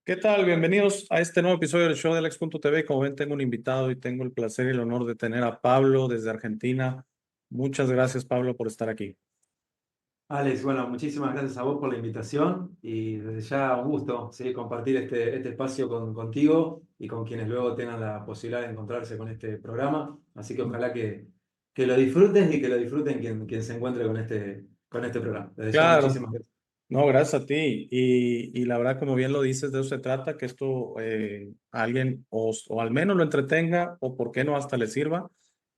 ¿Qué tal? Bienvenidos a este nuevo episodio del show de Alex.tv. Como ven, tengo un invitado y tengo el placer y el honor de tener a Pablo desde Argentina. Muchas gracias, Pablo, por estar aquí. Alex, bueno, muchísimas gracias a vos por la invitación y desde ya un gusto, ¿sí? Compartir este espacio contigo y con quienes luego tengan la posibilidad de encontrarse con este programa. Así que ojalá que lo disfruten y que lo disfruten quien se encuentre con este programa. Desde ya Claro, muchísimas gracias. no, gracias a ti. Y la verdad, como bien lo dices, de eso se trata, que esto a alguien o al menos lo entretenga o por qué no hasta le sirva,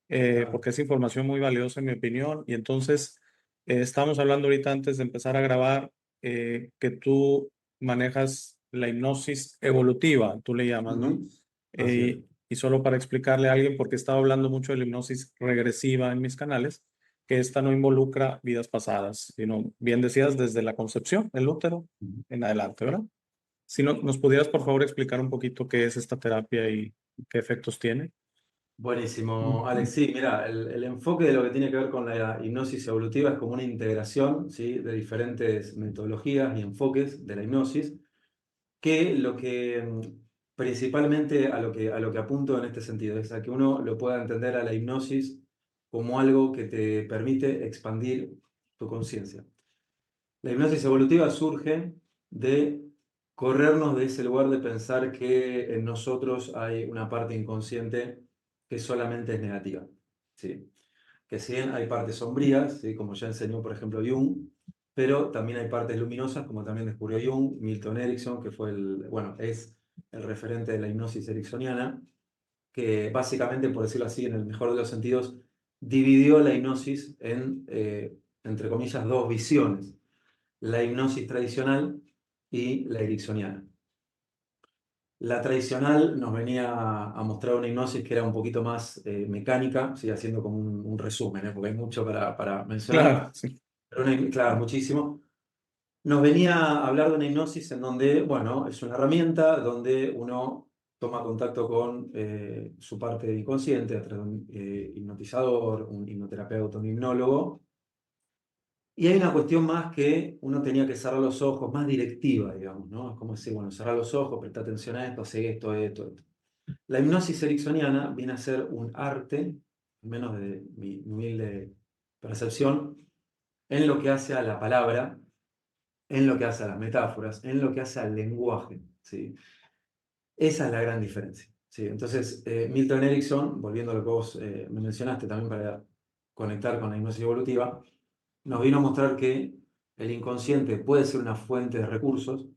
Claro. porque es información muy valiosa en mi opinión. Y entonces, estamos hablando ahorita antes de empezar a grabar, que tú manejas la hipnosis evolutiva, tú le llamas, ¿no? Ujú. Así es. Y solo para explicarle a alguien, porque he estado hablando mucho de la hipnosis regresiva en mis canales, que esta no involucra vidas pasadas, sino, bien decías, desde la concepción, el útero, Ujú. en adelante, ¿verdad? Si no, nos pudieras, por favor, explicar un poquito qué es esta terapia y qué efectos tiene. Buenísimo, Alex. Sí, mira, el enfoque de lo que tiene que ver con la hipnosis evolutiva es como una integración, ¿sí? De diferentes metodologías y enfoques de la hipnosis que lo que principalmente a lo que apunto en este sentido es a que uno lo pueda entender a la hipnosis como algo que te permite expandir tu conciencia. La hipnosis evolutiva surge de corrernos de ese lugar de pensar que en nosotros hay una parte inconsciente que solamente es negativa, ¿sí? Que si bien hay partes sombrías, ¿sí? Como ya enseñó por ejemplo Jung, pero también hay partes luminosas, como también descubrió Jung, Milton Erickson, que fue es el referente de la hipnosis ericksoniana, que básicamente, por decirlo así, en el mejor de los sentidos, dividió la hipnosis en, entre comillas, dos visiones, la hipnosis tradicional y la ericksoniana. La tradicional nos venía a mostrar una hipnosis que era un poquito más mecánica, ¿sí? Haciendo como un resumen, porque hay mucho para mencionar, Claro, sí. pero claro, muchísimo. Nos venía a hablar de una hipnosis en donde, bueno, es una herramienta donde uno toma contacto con su parte inconsciente a través de un hipnotizador, un hipnoterapeuta, un hipnólogo. Y hay una cuestión más que uno tenía que cerrar los ojos, más directiva, digamos, ¿no? Es como decir, bueno, cerrar los ojos, presta atención a esto, hace esto, esto, esto. La hipnosis ericksoniana viene a ser un arte, al menos de mi humilde percepción, en lo que hace a la palabra, en lo que hace a las metáforas, en lo que hace al lenguaje, ¿sí? Esa es la gran diferencia, ¿sí? Entonces, Milton Erickson, volviendo a lo que vos me mencionaste también para conectar con la hipnosis evolutiva, nos vino a mostrar que el inconsciente puede ser una fuente de recursos,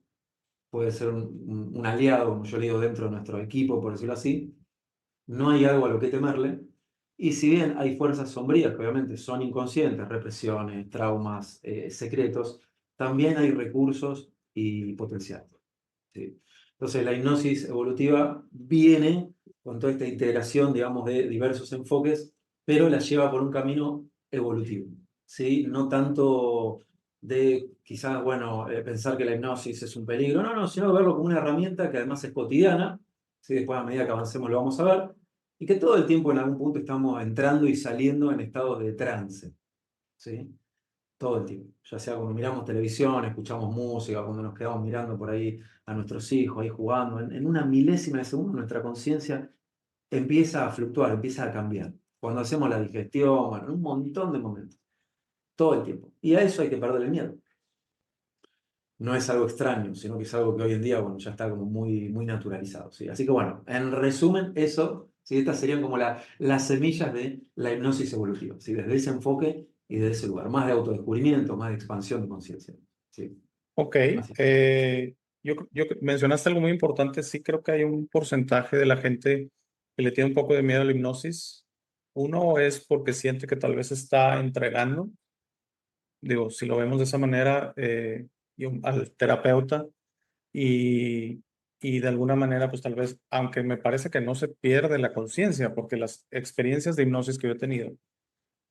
puede ser un aliado, como yo le digo, dentro de nuestro equipo, por decirlo así. No hay algo a lo que temerle. Y si bien hay fuerzas sombrías que obviamente son inconscientes, represiones, traumas, secretos, también hay recursos y potencial, ¿sí? Entonces la hipnosis evolutiva viene con toda esta integración, digamos, de diversos enfoques, pero la lleva por un camino evolutivo, ¿sí? No tanto de quizás, bueno, pensar que la hipnosis es un peligro, no, no, sino verlo como una herramienta que además es cotidiana, ¿sí? Después a medida que avancemos lo vamos a ver, y que todo el tiempo en algún punto estamos entrando y saliendo en estados de trance, ¿sí? Todo el tiempo, ya sea cuando miramos televisión, escuchamos música, cuando nos quedamos mirando por ahí a nuestros hijos, ahí jugando, en una milésima de segundo nuestra conciencia empieza a fluctuar, empieza a cambiar. Cuando hacemos la digestión, bueno, en un montón de momentos, todo el tiempo. Y a eso hay que perderle el miedo. No es algo extraño, sino que es algo que hoy en día, bueno, ya está como muy, muy naturalizado, ¿sí? Así que bueno, en resumen, eso, ¿sí? Estas serían como las semillas de la hipnosis evolutiva, ¿sí? Desde ese enfoque y desde ese lugar, más de autodescubrimiento, más de expansión de conciencia, ¿sí? Ok. Así. Mencionaste algo muy importante. Sí, creo que hay un porcentaje de la gente que le tiene un poco de miedo a la hipnosis. Uno es porque siente que tal vez está entregando. Digo, si lo vemos de esa manera, al terapeuta y, y de alguna manera, pues tal vez, aunque me parece que no se pierde la conciencia, porque las experiencias de hipnosis que yo he tenido,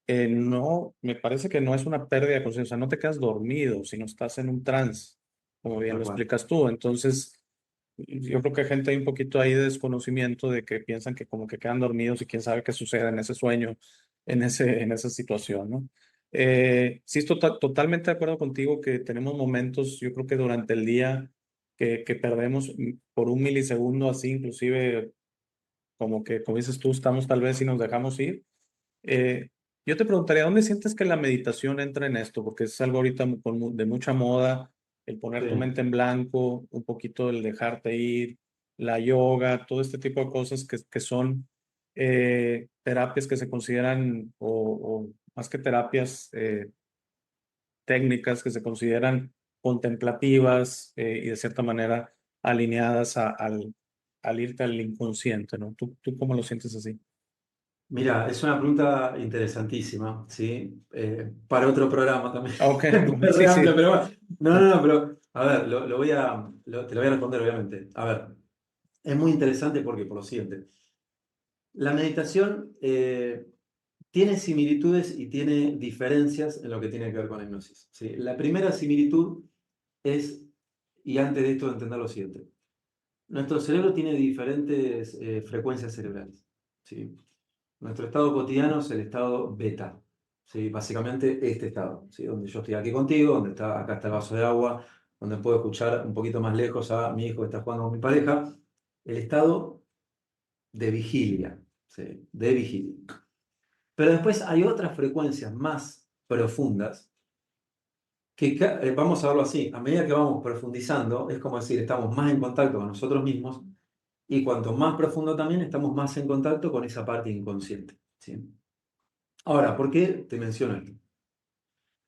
no, me parece que no es una pérdida de conciencia, no te quedas dormido, sino estás en un trance, como bien Tal lo cual. explicas tú. Entonces, yo creo que hay gente hay un poquito ahí de desconocimiento de que piensan que como que quedan dormidos y quién sabe qué sucede en ese sueño, en esa situación, ¿no? Sí, estoy totalmente de acuerdo contigo que tenemos momentos, yo creo que durante el día, que perdemos por un milisegundo así, inclusive como que, como dices tú, estamos tal vez y nos dejamos ir. Eh, yo te preguntaría, ¿dónde sientes que la meditación entra en esto? Porque es algo ahorita de mucha moda, el poner tu Sí. mente en blanco, un poquito el dejarte ir, la yoga, todo este tipo de cosas que son terapias que se consideran, o más que terapias, técnicas que se consideran contemplativas y de cierta manera alineadas al irte al inconsciente, ¿no? ¿Tú cómo lo sientes así? Mira, es una pregunta interesantísima, ¿sí? Para otro programa también. Ok, Es sí, re amplia, sí. pero bueno. No, no, no, pero a ver, te lo voy a responder, obviamente. A ver, es muy interesante porque por lo siguiente. La meditación tiene similitudes y tiene diferencias en lo que tiene que ver con la hipnosis, ¿sí? La primera similitud es, y antes de esto entender lo siguiente, nuestro cerebro tiene diferentes frecuencias cerebrales, ¿sí? Nuestro estado cotidiano es el estado beta, ¿sí? Básicamente este estado, ¿sí? Donde yo estoy aquí contigo, donde está, acá está el vaso de agua, donde puedo escuchar un poquito más lejos a mi hijo que está jugando con mi pareja, el estado de vigilia, ¿sí? De vigilia. Pero después hay otras frecuencias más profundas que, vamos a verlo así, a medida que vamos profundizando, es como decir, estamos más en contacto con nosotros mismos y cuanto más profundo también estamos más en contacto con esa parte inconsciente, ¿sí? Ahora, ¿por qué te menciono esto?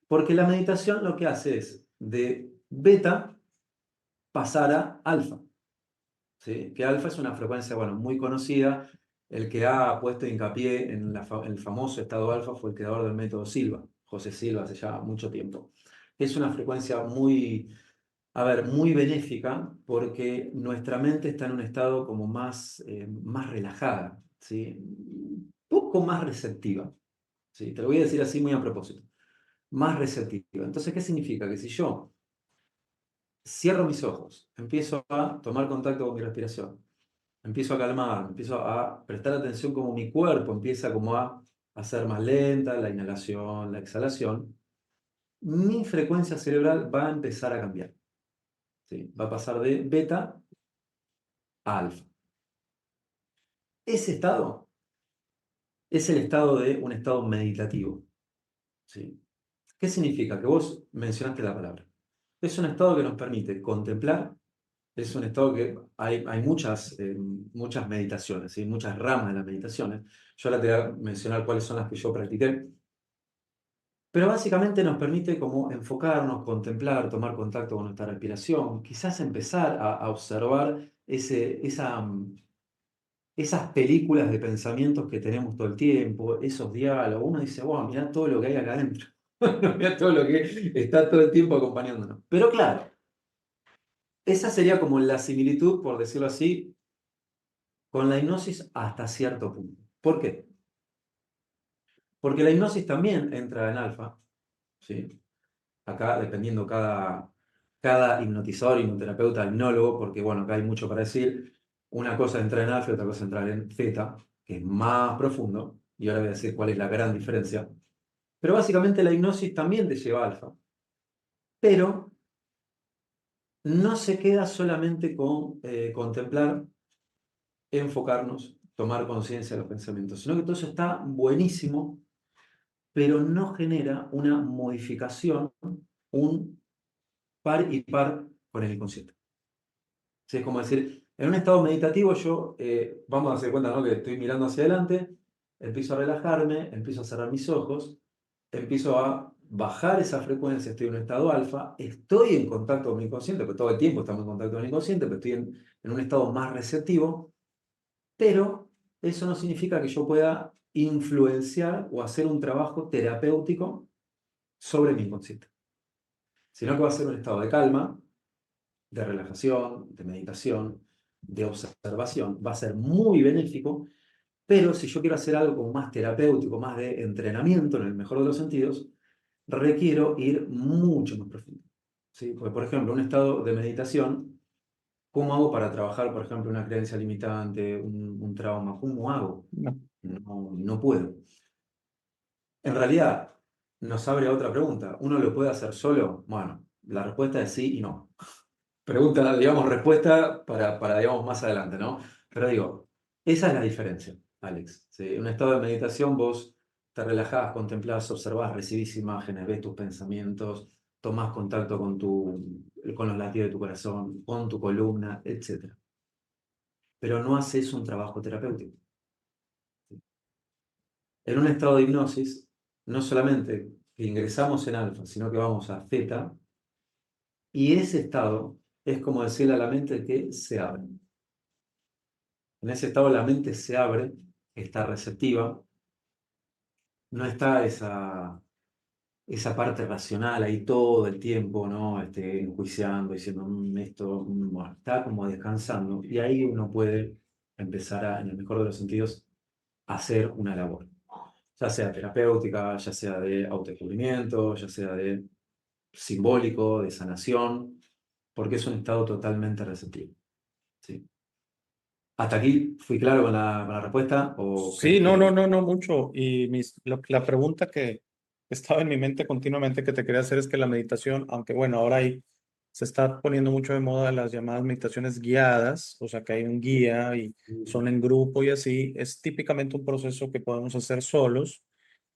Porque la meditación lo que hace es de beta pasar a alfa, ¿sí? Que alfa es una frecuencia, bueno, muy conocida. El que ha puesto hincapié en, en el famoso estado alfa fue el creador del método Silva, José Silva, hace ya mucho tiempo. Es una frecuencia muy, a ver, muy benéfica porque nuestra mente está en un estado como más, más relajada, ¿sí? Un poco más receptiva, ¿sí? Te lo voy a decir así muy a propósito, más receptiva. Entonces, ¿qué significa? Que si yo cierro mis ojos, empiezo a tomar contacto con mi respiración, empiezo a calmar, empiezo a prestar atención como mi cuerpo empieza como a hacer más lenta la inhalación, la exhalación, mi frecuencia cerebral va a empezar a cambiar, ¿sí? Va a pasar de beta a alfa. Ese estado es el estado de un estado meditativo, ¿sí? ¿Qué significa? Que vos mencionaste la palabra. Es un estado que nos permite contemplar. Es un estado que hay muchas, muchas meditaciones, ¿sí? Muchas ramas de las meditaciones. Yo ahora te voy a mencionar cuáles son las que yo practiqué. Pero básicamente nos permite como enfocarnos, contemplar, tomar contacto con nuestra respiración, quizás empezar a observar esas películas de pensamientos que tenemos todo el tiempo, esos diálogos. Uno dice, wow, mirá todo lo que hay acá adentro. Mirá todo lo que está todo el tiempo acompañándonos. Pero claro, esa sería como la similitud, por decirlo así, con la hipnosis hasta cierto punto. ¿Por qué? Porque la hipnosis también entra en alfa, ¿sí? Acá, dependiendo cada hipnotizador, hipnoterapeuta, hipnólogo, porque bueno, acá hay mucho para decir. Una cosa es entrar en alfa y otra cosa es entrar en zeta, que es más profundo, y ahora voy a decir cuál es la gran diferencia. Pero básicamente la hipnosis también te lleva a alfa, pero no se queda solamente con contemplar, enfocarnos, tomar conciencia de los pensamientos, sino que todo eso está buenísimo, pero no genera una modificación, un par y par con el inconsciente. Sí, es como decir, en un estado meditativo yo, vamos a hacer cuenta, ¿no? Que estoy mirando hacia adelante, empiezo a relajarme, empiezo a cerrar mis ojos, empiezo a bajar esa frecuencia, estoy en un estado alfa, estoy en contacto con mi inconsciente, porque todo el tiempo estamos en contacto con el inconsciente, pero estoy en un estado más receptivo, pero eso no significa que yo pueda influenciar o hacer un trabajo terapéutico sobre mi inconsciente, sino que va a ser un estado de calma, de relajación, de meditación, de observación, va a ser muy benéfico, pero si yo quiero hacer algo como más terapéutico, más de entrenamiento en el mejor de los sentidos, requiero ir mucho más profundo, ¿sí? Porque, por ejemplo, un estado de meditación, ¿cómo hago para trabajar, por ejemplo, una creencia limitante, un trauma? ¿Cómo hago? No. No, no puedo. En realidad, nos abre a otra pregunta. ¿Uno lo puede hacer solo? Bueno, la respuesta es sí y no. pregunta, digamos, respuesta digamos, más adelante, ¿no? Pero digo, esa es la diferencia, Alex. ¿Sí? En un estado de meditación vos te relajás, contemplás, observás, recibís imágenes, ves tus pensamientos, tomás contacto con los latidos de tu corazón, con tu columna, etcétera. Pero no haces un trabajo terapéutico. En un estado de hipnosis, no solamente que ingresamos en alfa, sino que vamos a theta, y ese estado es como decirle a la mente que se abre. En ese estado la mente se abre, está receptiva, no está esa parte racional ahí todo el tiempo, ¿no? Enjuiciando, diciendo esto, bueno, está como descansando, y ahí uno puede empezar a, en el mejor de los sentidos, hacer una labor, ya sea terapéutica, ya sea de autodescubrimiento, ya sea de simbólico, de sanación, porque es un estado totalmente receptivo. ¿Sí? ¿Hasta aquí fui claro con la respuesta o Sí, crees no, no, que... no, no mucho. Y la pregunta que estaba en mi mente continuamente que te quería hacer es que la meditación, aunque bueno, ahora hay, se está poniendo mucho de moda las llamadas meditaciones guiadas, o sea que hay un guía y son en grupo y así, es típicamente un proceso que podemos hacer solos.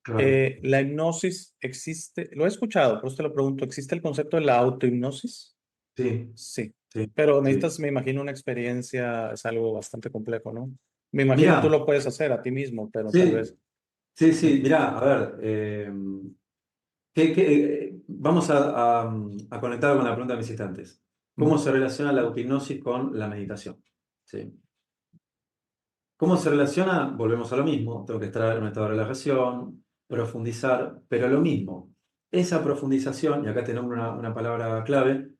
Claro, La hipnosis existe, lo he escuchado, por eso te lo pregunto, ¿existe el concepto de la autohipnosis? sí, Sí, sí, pero sí. necesitas, me imagino, una experiencia, es algo bastante complejo, ¿no? Me imagino tú Mira, lo puedes hacer a ti mismo, pero tal sí, vez. sí, Sí. sí, mira, a ver, vamos a conectar con la pregunta de mis instantes. ¿Cómo Ujú. se relaciona la autohipnosis con la meditación? ¿Sí? ¿Cómo se relaciona? Volvemos a lo mismo. Tengo que estar en un estado de relajación, profundizar, pero lo mismo. Esa profundización, y acá tenemos una palabra clave,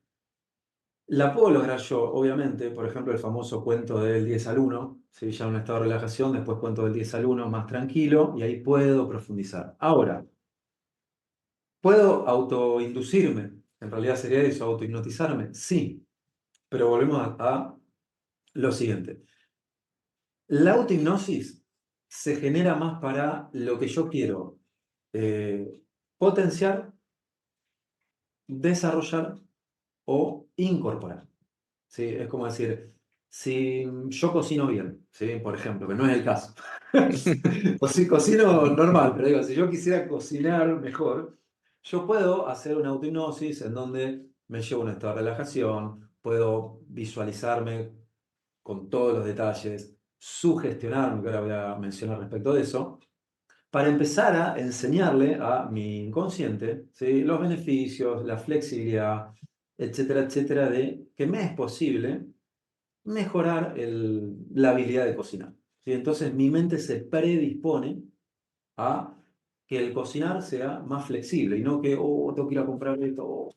la puedo lograr yo, obviamente, por ejemplo, el famoso cuento del 10 al 1, ¿sí? Ya en un estado de relajación, después cuento del 10 al 1 más tranquilo, y ahí puedo profundizar. Ahora, ¿puedo autoinducirme? En realidad sería eso, autohipnotizarme. Sí, pero volvemos a lo siguiente. La autohipnosis se genera más para lo que yo quiero potenciar, desarrollar o incorporar. ¿Sí? Es como decir, si yo cocino bien, ¿sí? Por ejemplo, que no es el caso, o si cocino normal, pero digo, si yo quisiera cocinar mejor, yo puedo hacer una autohipnosis en donde me llevo a un estado de relajación, puedo visualizarme con todos los detalles, sugestionarme, que ahora voy a mencionar respecto de eso, para empezar a enseñarle a mi inconsciente, ¿sí? Los beneficios, la flexibilidad, etcétera, etcétera, de que me es posible mejorar la habilidad de cocinar. ¿Sí? Entonces mi mente se predispone a que el cocinar sea más flexible y no que, oh, tengo que ir a comprar esto.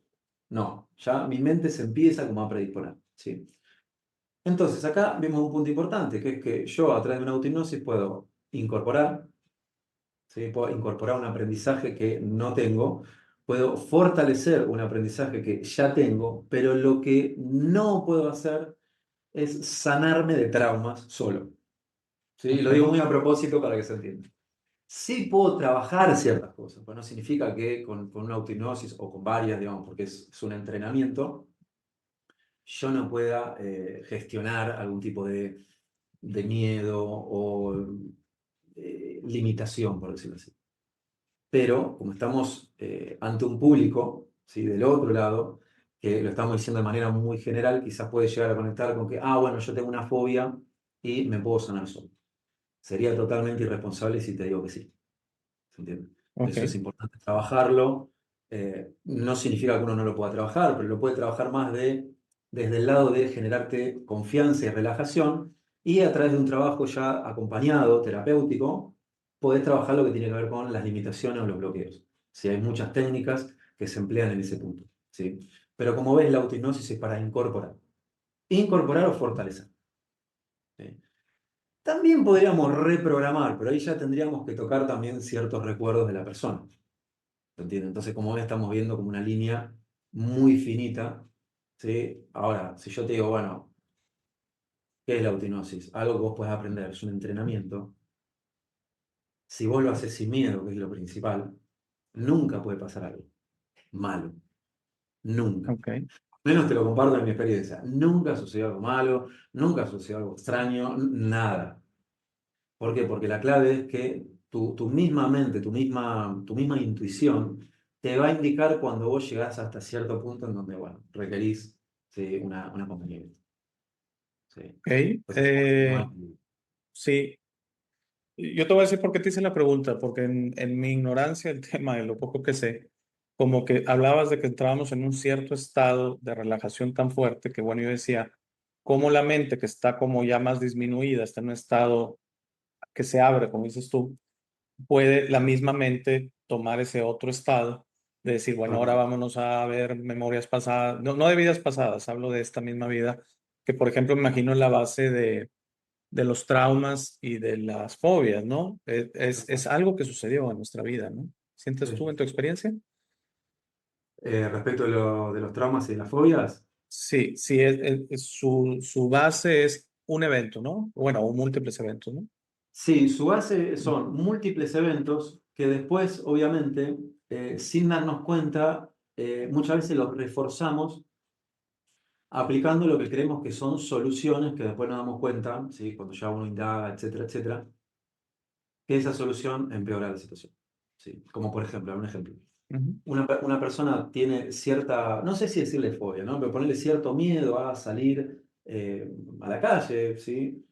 No, ya mi mente se empieza como a predisponer. ¿Sí? Entonces acá vemos un punto importante, que es que yo a través de una autohipnosis puedo incorporar, ¿sí? Puedo incorporar un aprendizaje que no tengo, puedo fortalecer un aprendizaje que ya tengo, pero lo que no puedo hacer es sanarme de traumas solo. ¿Sí? Lo digo Ok. muy a propósito para que se entienda. Sí puedo trabajar ciertas cosas, pues no significa que con una autohipnosis o con varias, digamos, porque es un entrenamiento, yo no pueda gestionar algún tipo de miedo o limitación, por decirlo así. Pero como estamos ante un público, ¿sí? Del otro lado, que lo estamos diciendo de manera muy general, quizás puede llegar a conectar con que, ah, bueno, yo tengo una fobia y me puedo sanar solo. Sería totalmente irresponsable si te digo que sí. ¿Se entiende? Ok. Eso es importante trabajarlo. No significa que uno no lo pueda trabajar, pero lo puede trabajar más desde el lado de generarte confianza y relajación, y a través de un trabajo ya acompañado, terapéutico, podés trabajar lo que tiene que ver con las limitaciones o los bloqueos. Sí, hay muchas técnicas que se emplean en ese punto. ¿Sí? Pero como ves, la autohipnosis es para incorporar. Incorporar o fortalecer. ¿Sí? También podríamos reprogramar, pero ahí ya tendríamos que tocar también ciertos recuerdos de la persona. ¿Se entiende? Entonces, como ven, estamos viendo como una línea muy finita. ¿Sí? Ahora, si yo te digo, bueno, ¿qué es la autohipnosis? Algo que vos puedes aprender, es un entrenamiento. Si vos lo haces sin miedo, que es lo principal, nunca puede pasar algo malo. Nunca. Ok. menos te lo comparto en mi experiencia. Nunca sucedió algo malo, nunca sucedió algo extraño, nada. ¿Por qué? Porque la clave es que tu misma mente, tu misma intuición te va a indicar cuando vos llegás hasta cierto punto en donde, bueno, requerís, sí, un acompañamiento. Sí. Ok, Entonces, no hay... sí, yo te voy a decir por qué te hice la pregunta, porque en mi ignorancia del tema, de lo poco que sé, como que hablabas de que entrábamos en un cierto estado de relajación tan fuerte que, bueno, yo decía, cómo la mente que está como ya más disminuida, está en un estado que se abre, como dices tú, puede la misma mente tomar ese otro estado de decir, bueno, ahora vámonos a ver memorias pasadas, no, no de vidas pasadas, hablo de esta misma vida, que por ejemplo me imagino en la base de los traumas y de las fobias, ¿no? Es algo que sucedió en nuestra vida, ¿no? ¿Sientes tú Sí. en tu experiencia? Respecto de los traumas y las fobias, Sí, sí, su base es un evento, ¿no? Bueno, o múltiples eventos, ¿no? sí, su base son múltiples eventos que después, obviamente, sin darnos cuenta, muchas veces los reforzamos aplicando lo que creemos que son soluciones que después nos damos cuenta, ¿sí? Cuando ya uno indaga, etcétera, etcétera, que esa solución empeora la situación. ¿Sí? Como por ejemplo, un ejemplo. Ujú. Una persona tiene cierta, no sé si decirle fobia, ¿no? Pero ponerle cierto miedo a salir a la calle, ¿sí?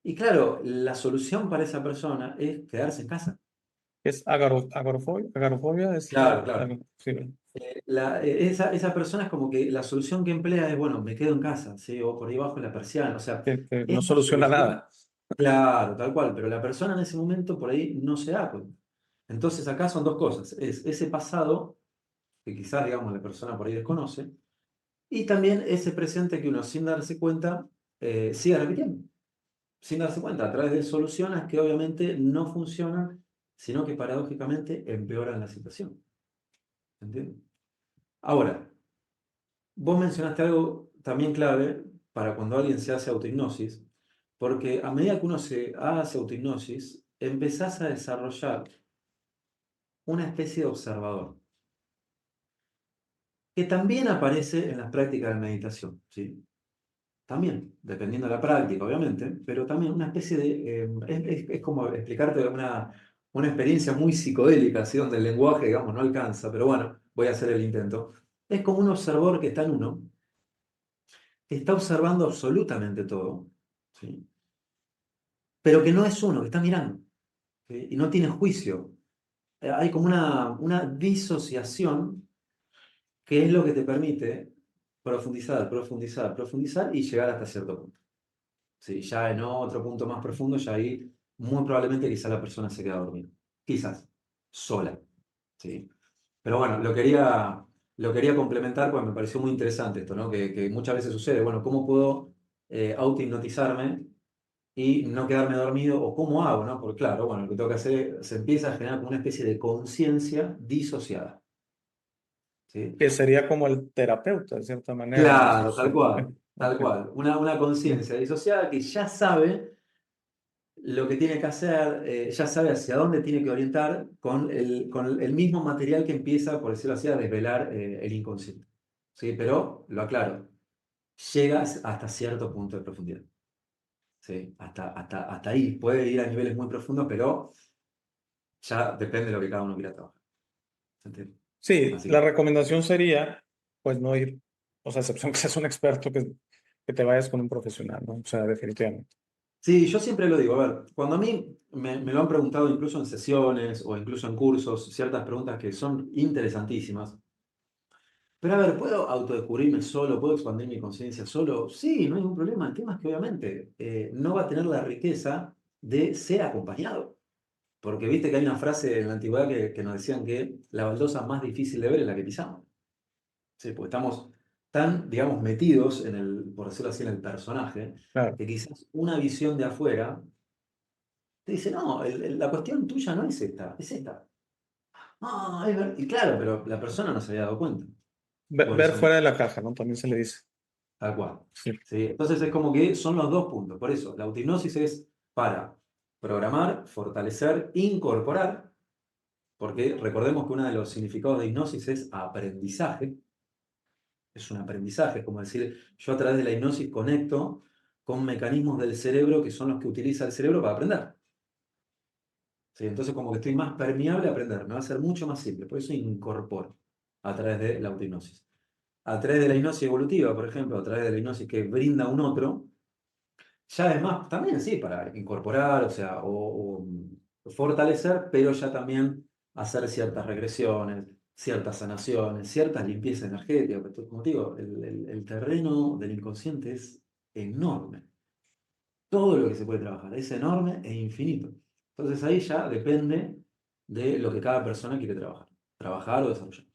Y claro, la solución para esa persona es quedarse en casa. Es agorofobia, agorofobia es Claro, claro. sí, Esa persona es como que la solución que emplea es, bueno, me quedo en casa, ¿sí? O por ahí bajo la persiana. O sea, que no es la soluciona solución. nada. Claro, tal cual. Pero la persona en ese momento por ahí no se da cuenta. Entonces acá son dos cosas. Es ese pasado que quizás, digamos, la persona por ahí desconoce. Y también ese presente que uno sin darse cuenta sigue repitiendo. Sin darse cuenta, a través de soluciones que obviamente no funcionan, sino que paradójicamente empeoran la situación. ¿Entiendes? Ahora, vos mencionaste algo también clave para cuando alguien se hace autohipnosis, porque a medida que uno se hace autohipnosis, empezás a desarrollar una especie de observador, que también aparece en las prácticas de meditación, ¿sí? También, dependiendo de la práctica, obviamente, pero también una especie de... es como explicarte una experiencia muy psicodélica, así donde el lenguaje, digamos, no alcanza, pero bueno, voy a hacer el intento. Es como un observador que está en uno, que está observando absolutamente todo, ¿sí? Pero que no es uno, que está mirando, ¿sí? Y no tiene juicio. Hay como una disociación que es lo que te permite profundizar, profundizar, profundizar y llegar hasta cierto punto. Sí, ya en otro punto más profundo, ya ahí muy probablemente quizás la persona se queda dormida. Quizás, sola. ¿Sí? Pero bueno, lo quería complementar porque me pareció muy interesante esto, ¿no? Que muchas veces sucede. Bueno, ¿cómo puedo auto-hipnotizarme y no quedarme dormido? ¿O cómo hago, no? Porque claro, bueno, lo que tengo que hacer, se empieza a generar como una especie de conciencia disociada. ¿Sí? Que sería como el terapeuta, de cierta manera, ¿no? Claro, tal cual, tal Ok. cual. Una conciencia disociada que ya sabe lo que tiene que hacer, ya sabe hacia dónde tiene que orientar con el mismo material que empieza, por decirlo así, a desvelar el inconsciente. ¿Sí? Pero, lo aclaro, llegas hasta cierto punto de profundidad. ¿Sí? Hasta ahí. Puede ir a niveles muy profundos, pero ya depende de lo que cada uno quiera trabajar. ¿Se entiende? Sí, Así la que, recomendación sería, pues, no ir, o sea, a excepción que seas un experto, que te vayas con un profesional, ¿no? O sea, definitivamente. sí, yo siempre lo digo. A ver, cuando a mí me lo han preguntado incluso en sesiones o incluso en cursos, ciertas preguntas que son interesantísimas. Pero a ver, ¿puedo autodescubrirme solo? ¿Puedo expandir mi conciencia solo? Sí, no hay ningún problema. El tema es que obviamente no va a tener la riqueza de ser acompañado. Porque viste que hay una frase en la antigüedad que nos decían que la baldosa más difícil de ver es la que pisamos. Sí, porque estamos tan, digamos, metidos en por decirlo así, en el personaje, Claro. que quizás una visión de afuera te dice, no, la cuestión tuya no es esta, es esta. Ah, y claro, pero la persona no se había dado cuenta. Por Ver eso fuera mismo. de la caja, ¿no? También se le dice. Tal cual. Sí. ¿Sí? Entonces es como que son los dos puntos. Por eso, la autohipnosis es para programar, fortalecer, incorporar, porque recordemos que uno de los significados de hipnosis es aprendizaje. Es un aprendizaje, es como decir, yo a través de la hipnosis conecto con mecanismos del cerebro que son los que utiliza el cerebro para aprender. ¿Sí? Entonces como que estoy más permeable a aprender, me va a ser mucho más simple, por eso incorporo a través de la autohipnosis. A través de la hipnosis evolutiva, por ejemplo, a través de la hipnosis que brinda un otro, ya es más, también sí, para incorporar, o sea, o fortalecer, pero ya también hacer ciertas regresiones, ciertas sanaciones, ciertas limpiezas energéticas. Porque, como te digo, el terreno del inconsciente es enorme. Todo lo que se puede trabajar es enorme e infinito. Entonces ahí ya depende de lo que cada persona quiere trabajar o desarrollar.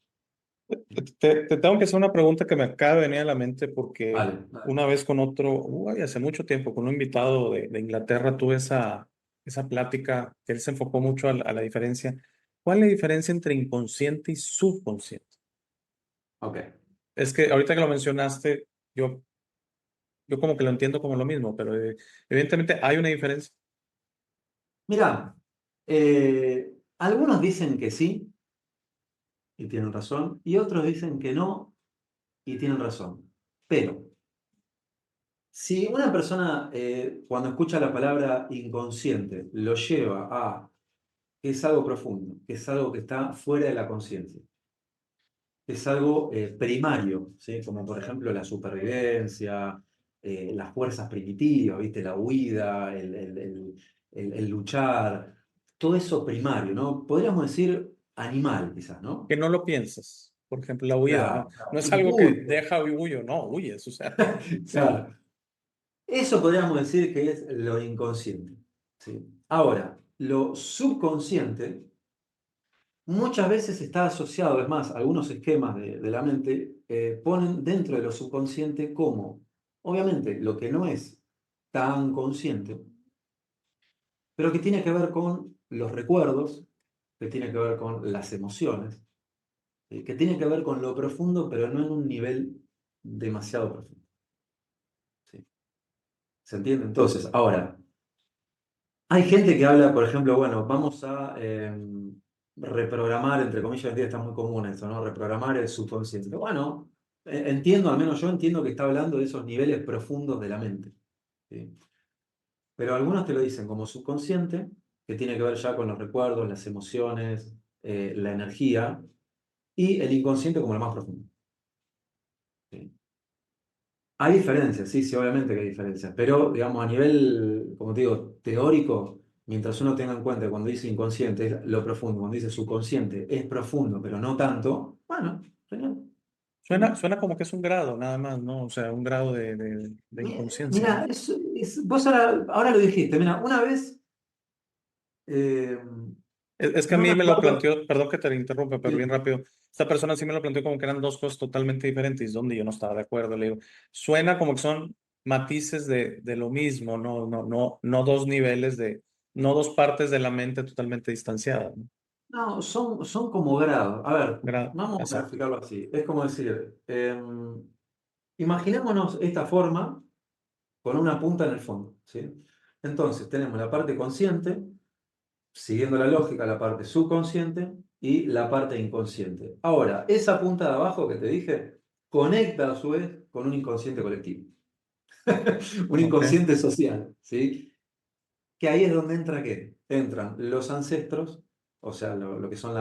Te tengo que hacer una pregunta que me acaba de venir a la mente porque Vale, vale. una vez con otro, hace mucho tiempo, con un invitado de Inglaterra, tuve esa plática que él se enfocó mucho a la diferencia. ¿Cuál es la diferencia entre inconsciente y subconsciente? Ok. Es que ahorita que lo mencionaste, yo como que lo entiendo como lo mismo, pero evidentemente hay una diferencia. Mira, algunos dicen que sí y tienen razón, y otros dicen que no y tienen razón. Pero si una persona cuando escucha la palabra inconsciente lo lleva a que es algo profundo, que es algo que está fuera de la conciencia, que es algo primario, ¿sí? Como por ejemplo la supervivencia, las fuerzas primitivas, ¿viste? La huida, el luchar, todo eso primario, ¿no? Podríamos decir animal, quizás, ¿no? Que no lo piensas. Por ejemplo, la huida, ¿no? Claro, No claro. es algo que Impulso. deja huyo, no, huyes, o sea, sí. Claro. Eso podríamos decir que es lo inconsciente. ¿Sí? Ahora, lo subconsciente muchas veces está asociado, es más, algunos esquemas de la mente ponen dentro de lo subconsciente como, obviamente, lo que no es tan consciente, pero que tiene que ver con los recuerdos, que tiene que ver con las emociones, que tiene que ver con lo profundo, pero no en un nivel demasiado profundo. ¿Sí? ¿Se entiende? Entonces, ahora, hay gente que habla, por ejemplo, bueno, vamos a reprogramar, entre comillas, hoy en día está muy común eso, ¿no? Reprogramar el subconsciente. Bueno, entiendo, al menos yo entiendo que está hablando de esos niveles profundos de la mente. ¿Sí? Pero algunos te lo dicen como subconsciente, que tiene que ver ya con los recuerdos, las emociones, la energía, y el inconsciente como lo más profundo. ¿Sí? Hay diferencias, sí, sí, obviamente que hay diferencias, pero digamos a nivel, como te digo, teórico, mientras uno tenga en cuenta que cuando dice inconsciente es lo profundo, cuando dice subconsciente es profundo, pero no tanto, bueno, genial, genial. Suena como que es un grado, nada más, ¿no? O sea, un grado de inconsciencia, ¿no? Mira, vos ahora lo dijiste, mira, una vez, eh, Es que a no me mí me lo acuerdo, planteó, perdón que te interrumpa, pero bien sí, rápido. Esta persona sí me lo planteó como que eran dos cosas totalmente diferentes, donde yo no estaba de acuerdo. Le digo, suena como que son matices de lo mismo, no dos niveles no dos partes de la mente totalmente distanciadas, ¿no? no, son como grados. A ver, vamos a Exacto. explicarlo así. Es como decir, imaginémonos esta forma con una punta en el fondo, ¿sí? Entonces tenemos la parte consciente, siguiendo la lógica, la parte subconsciente y la parte inconsciente. Ahora, esa punta de abajo que te dije conecta a su vez con un inconsciente colectivo, un Ok. inconsciente social, ¿sí? Que ahí es donde entra ¿qué? Entran los ancestros, o sea, lo que son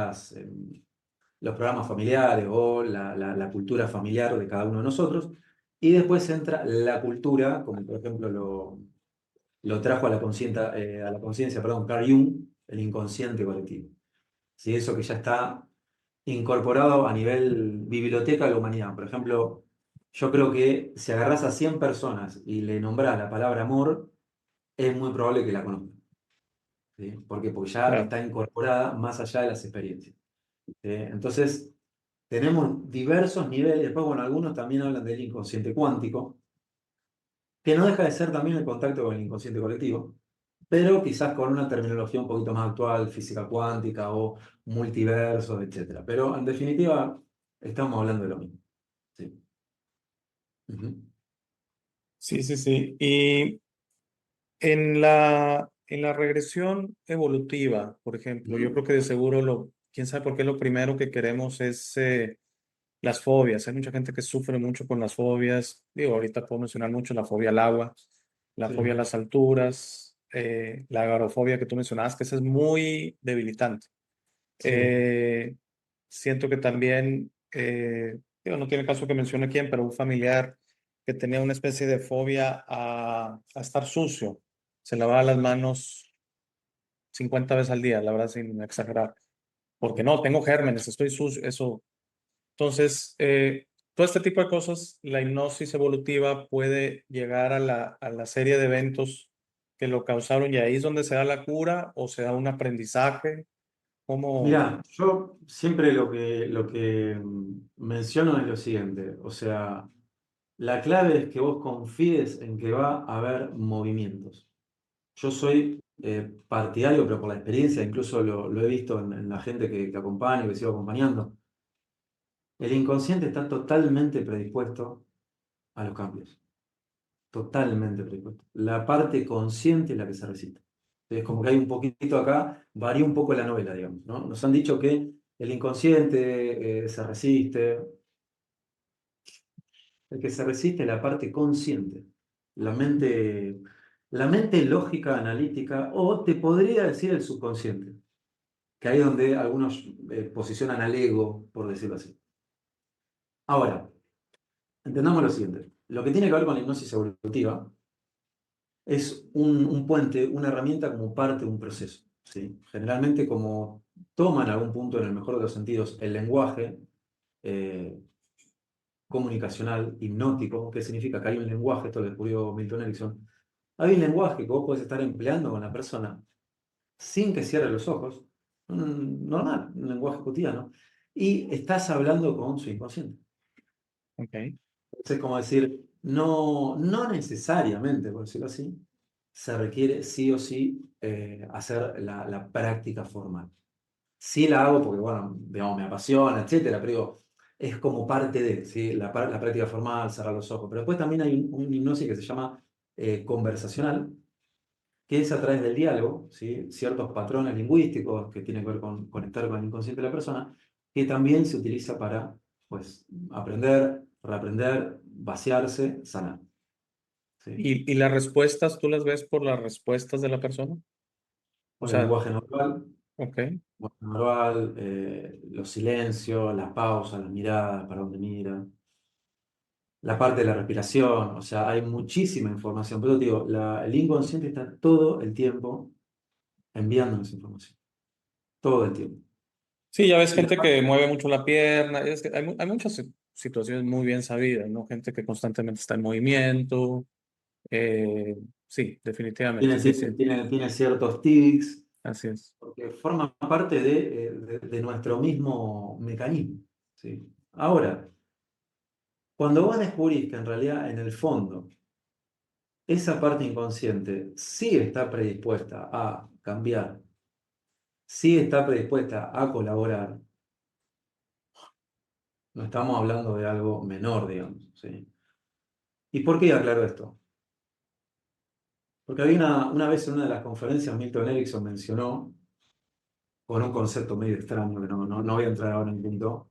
los programas familiares o la cultura familiar de cada uno de nosotros, y después entra la cultura, como por ejemplo lo trajo a la conciencia, perdón, Carl Jung, el inconsciente colectivo. ¿Sí? Eso que ya está incorporado a nivel biblioteca de la humanidad. Por ejemplo, yo creo que si agarras a 100 personas y le nombrás la palabra amor, es muy probable que la conozcan. ¿Sí? ¿Por qué? Porque ya Claro. está incorporada más allá de las experiencias. Entonces, tenemos diversos niveles. Después, bueno, algunos también hablan del inconsciente cuántico, que no deja de ser también el contacto con el inconsciente colectivo, pero quizás con una terminología un poquito más actual, física cuántica o multiversos, etcétera. Pero en definitiva, estamos hablando de lo mismo. Sí. Ujú. Sí, sí, sí. Y en la regresión evolutiva, por ejemplo, yo Ujú. creo que de seguro quién sabe por qué lo primero que queremos es Las fobias, hay mucha gente que sufre mucho con las fobias. Digo, ahorita puedo mencionar mucho la fobia al agua, la fobia a Sí, las alturas, la agorafobia que tú mencionabas, que esa es muy debilitante. sí. Eh, Siento que también, digo, no tiene caso que mencione quién, pero un familiar que tenía una especie de fobia a estar sucio, se lavaba las manos 50 veces al día, la verdad, sin exagerar, porque no, tengo gérmenes, estoy sucio, eso. Entonces, todo este tipo de cosas, la hipnosis evolutiva puede llegar a la serie de eventos que lo causaron y ahí es donde se da la cura o se da un aprendizaje, como, Mirá, yo siempre lo que menciono es lo siguiente, o sea, la clave es que vos confíes en que va a haber movimientos. Yo soy partidario, pero por la experiencia, incluso lo he visto en la gente que acompaño, que sigo acompañando. El inconsciente está totalmente predispuesto a los cambios, totalmente predispuesto. La parte consciente es la que se resiste. Es como que hay un poquito acá, varía un poco la novela, digamos, ¿no? Nos han dicho que el inconsciente se resiste, el que se resiste es la parte consciente, la mente, la mente lógica, analítica, o te podría decir el subconsciente, que ahí es donde algunos posicionan al ego, por decirlo así. Ahora, entendamos lo siguiente. Lo que tiene que ver con la hipnosis evolutiva es un puente, una herramienta como parte de un proceso, ¿sí? Generalmente como toma en algún punto, en el mejor de los sentidos, el lenguaje eh, comunicacional, hipnótico, que significa que hay un lenguaje, esto lo descubrió Milton Erickson, hay un lenguaje que vos podés estar empleando con la persona sin que cierre los ojos, normal, un lenguaje cotidiano, y estás hablando con su inconsciente. ok. Es como decir, no necesariamente, por decirlo así, se requiere sí o sí hacer la práctica formal. Sí la hago porque, bueno, digamos, me apasiona, etcétera, pero digo, es como parte de, ¿sí? La práctica formal, cerrar los ojos. Pero después también hay un hipnosis que se llama conversacional, que es a través del diálogo, ¿sí? Ciertos patrones lingüísticos que tienen que ver con conectar con el inconsciente de la persona, que también se utiliza para, pues, aprender, reaprender, vaciarse, sanar, ¿sí? Y las respuestas, ¿tú las ves por las respuestas de la persona? O Por el sea, lenguaje no verbal, ok. los silencios, las pausas, las miradas, para dónde mira, la parte de la respiración, o sea, hay muchísima información. Pero te digo, el inconsciente está todo el tiempo enviándonos información, todo el tiempo. Sí, ya ves Y la gente que parte mueve mucho la pierna, es que hay muchas situaciones muy bien sabidas, ¿no? Gente que constantemente está en movimiento, eh, sí, definitivamente, tiene, sí, tiene, sí, tiene, tiene ciertos tics, así es. porque forma parte de nuestro mismo mecanismo, ¿sí? Ahora, cuando vos descubrís que en realidad, en el fondo, esa parte inconsciente sí está predispuesta a cambiar, sí está predispuesta a colaborar, no estamos hablando de algo menor, digamos, ¿sí? ¿Y por qué aclaro esto? Porque había una vez en una de las conferencias, Milton Erickson mencionó, con un concepto medio extraño, que no voy a entrar ahora en punto,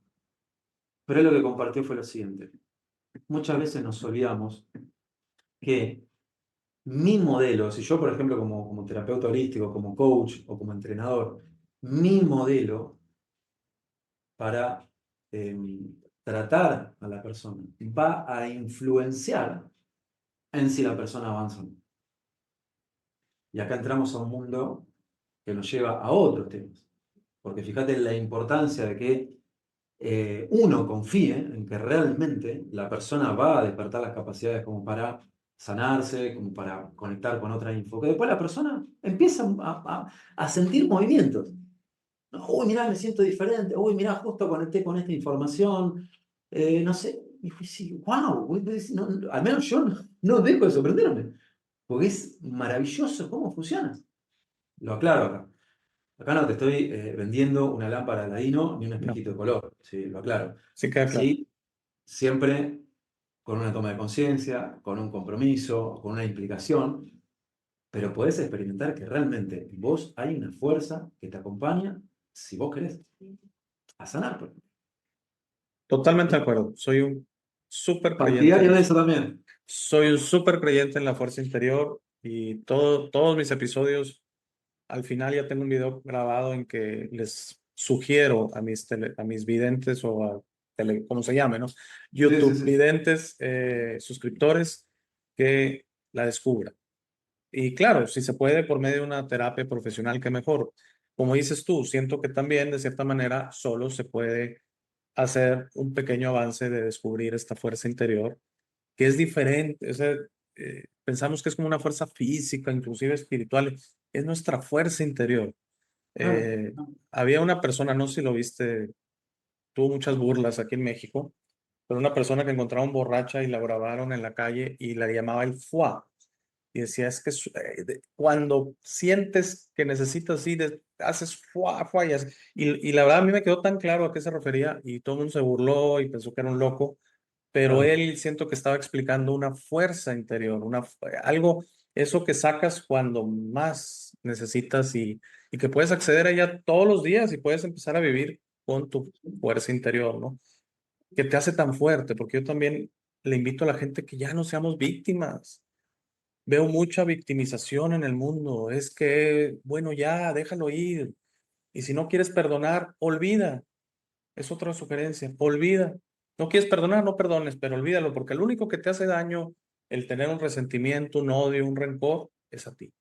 pero él lo que compartió fue lo siguiente. Muchas veces nos olvidamos que mi modelo, si yo, por ejemplo, como terapeuta holístico, como coach o como entrenador, mi modelo para eh, tratar a la persona va a influenciar en si la persona avanza o no. Y acá entramos a un mundo que nos lleva a otros temas. Porque fíjate la importancia de que uno confíe en que realmente la persona va a despertar las capacidades como para sanarse, como para conectar con otra info. Que después la persona empieza a sentir movimientos. ¿No? Uy, mirá, me siento diferente. Uy, mirá, justo conecté con esta información. No sé. Y fue así, wow. Al menos yo no dejo de sorprenderme. Porque es maravilloso cómo funciona. Lo aclaro acá. Acá no te estoy vendiendo una lámpara de Aladino ni un No, espejito de color, sí, lo aclaro. sí queda claro. Sí, siempre con una toma de conciencia, con un compromiso, con una implicación, pero podés experimentar que realmente en vos hay una fuerza que te acompaña, si vos querés, a sanar, por ejemplo. Totalmente de acuerdo. Soy un súper creyente en Partidario de eso. eso también. Soy un súper creyente en la fuerza interior y todos mis episodios, al final ya tengo un video grabado en que les sugiero a a mis videntes o a ¿cómo se llame, no? Sí, sí, YouTube sí. videntes, suscriptores, que la descubran. Y claro, si se puede por medio de una terapia profesional, qué mejor. Como dices tú, siento que también de cierta manera solo se puede hacer un pequeño avance de descubrir esta fuerza interior, que es diferente. O sea, pensamos que es como una fuerza física, inclusive espiritual. Es nuestra fuerza interior. Claro. Había una persona, no sé si lo viste, tuvo muchas burlas aquí en México, pero una persona que encontraron borracha y la grabaron en la calle y la llamaba el FUA. Y decía, es que cuando sientes que necesitas ir, haces fuá, fuá, y la verdad a mí me quedó tan claro a qué se refería y todo el mundo se burló y pensó que era un loco, pero Claro. él siento que estaba explicando una fuerza interior, algo, eso que sacas cuando más necesitas y que puedes acceder a ella todos los días y puedes empezar a vivir con tu fuerza interior, ¿no? Que te hace tan fuerte, porque yo también le invito a la gente que ya no seamos víctimas. Veo mucha victimización en el mundo. Es que, bueno, ya, déjalo ir. Y si no quieres perdonar, olvida. Es otra sugerencia. Olvida. No quieres perdonar, no perdones, pero olvídalo, porque el único que te hace daño, el tener un resentimiento, un odio, un rencor, es a ti.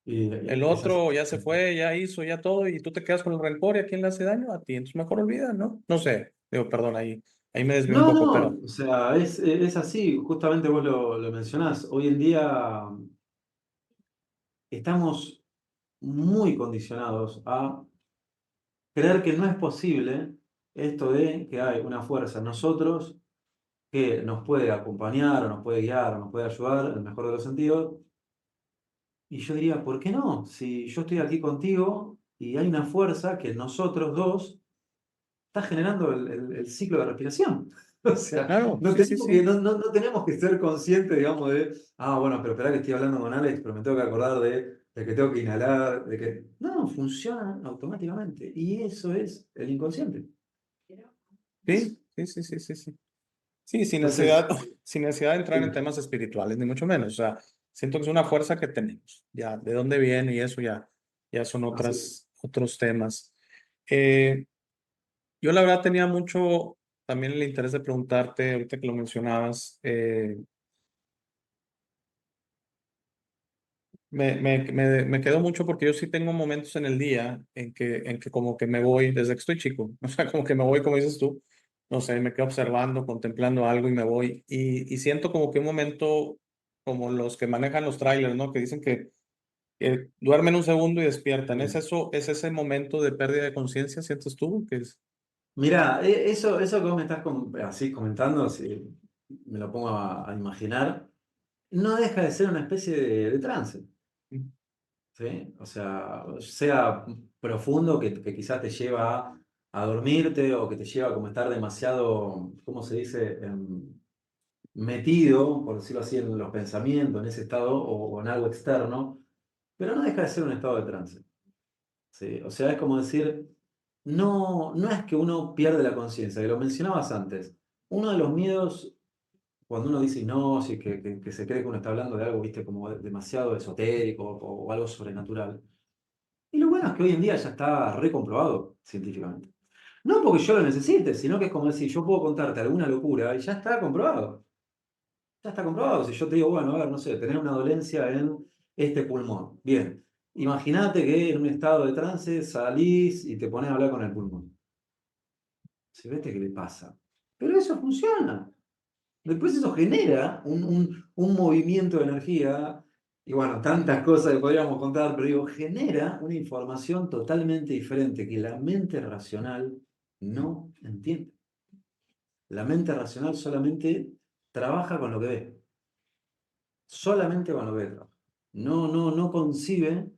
El Y esas, otro ya se fue, ya hizo, ya todo, y tú te quedas con el rencor, ¿y a quién le hace daño? A ti. Entonces mejor olvida, ¿no? No sé. Digo, perdón, ahí me desvío un no, poco, no, pero o sea, es así, justamente vos lo mencionás. Hoy en día estamos muy condicionados a creer que no es posible esto de que hay una fuerza en nosotros que nos puede acompañar o nos puede guiar o nos puede ayudar, en el mejor de los sentidos. Y yo diría, ¿por qué no? Si yo estoy aquí contigo y hay una fuerza que en nosotros dos está generando el ciclo de respiración. O sea, claro, no sí, sí, tenemos que, sí. no tenemos que ser conscientes, digamos, de, bueno, pero espera que estoy hablando con Alex, pero me tengo que acordar de que tengo que inhalar, de que... No, funciona automáticamente. Y eso es el inconsciente. Eso. Sí, sí, sí, sí, sí, sí. Sí, sin Entonces, necesidad, sin necesidad de entrar en sí, temas espirituales, ni mucho menos. O sea, siento que es una fuerza que tenemos. Ya, de dónde viene y eso ya son así es. otros temas. Eh, yo la verdad tenía mucho también el interés de preguntarte, ahorita que lo mencionabas, me quedó mucho porque yo sí tengo momentos en el día en que como que me voy, desde que estoy chico, o sea, como que me voy, como dices tú, no sé, me quedo observando, contemplando algo y me voy. Y siento como que un momento como los que manejan los trailers, ¿no? Que dicen que duermen un segundo y despiertan. ¿Es eso, es ese momento de pérdida de conciencia, sientes tú? Que es... Mira, eso que vos me estás así comentando, si me lo pongo a imaginar, no deja de ser una especie de trance. ¿Sí? O sea profundo que quizás te lleva a dormirte o que te lleva como a estar demasiado, ¿cómo se dice? Metido, por decirlo así, en los pensamientos, en ese estado o en algo externo, pero no deja de ser un estado de trance. ¿Sí? O sea, es como decir, no es que uno pierde la conciencia, que lo mencionabas antes. Uno de los miedos, cuando uno dice hipnosis, que se cree que uno está hablando de algo, viste, como demasiado esotérico o algo sobrenatural. Y lo bueno es que hoy en día ya está recomprobado científicamente. No porque yo lo necesite, sino que es como decir, yo puedo contarte alguna locura y ya está comprobado. Ya está comprobado. Si yo te digo, bueno, a ver, no sé, tener una dolencia en este pulmón. Bien. Imagínate que en un estado de trance salís y te pones a hablar con el pulmón. Si vete qué le pasa. Pero eso funciona. Después eso genera un movimiento de energía, y bueno, tantas cosas que podríamos contar, pero digo, genera una información totalmente diferente que la mente racional no entiende. La mente racional solamente trabaja con lo que ve, solamente con lo que ve. No concibe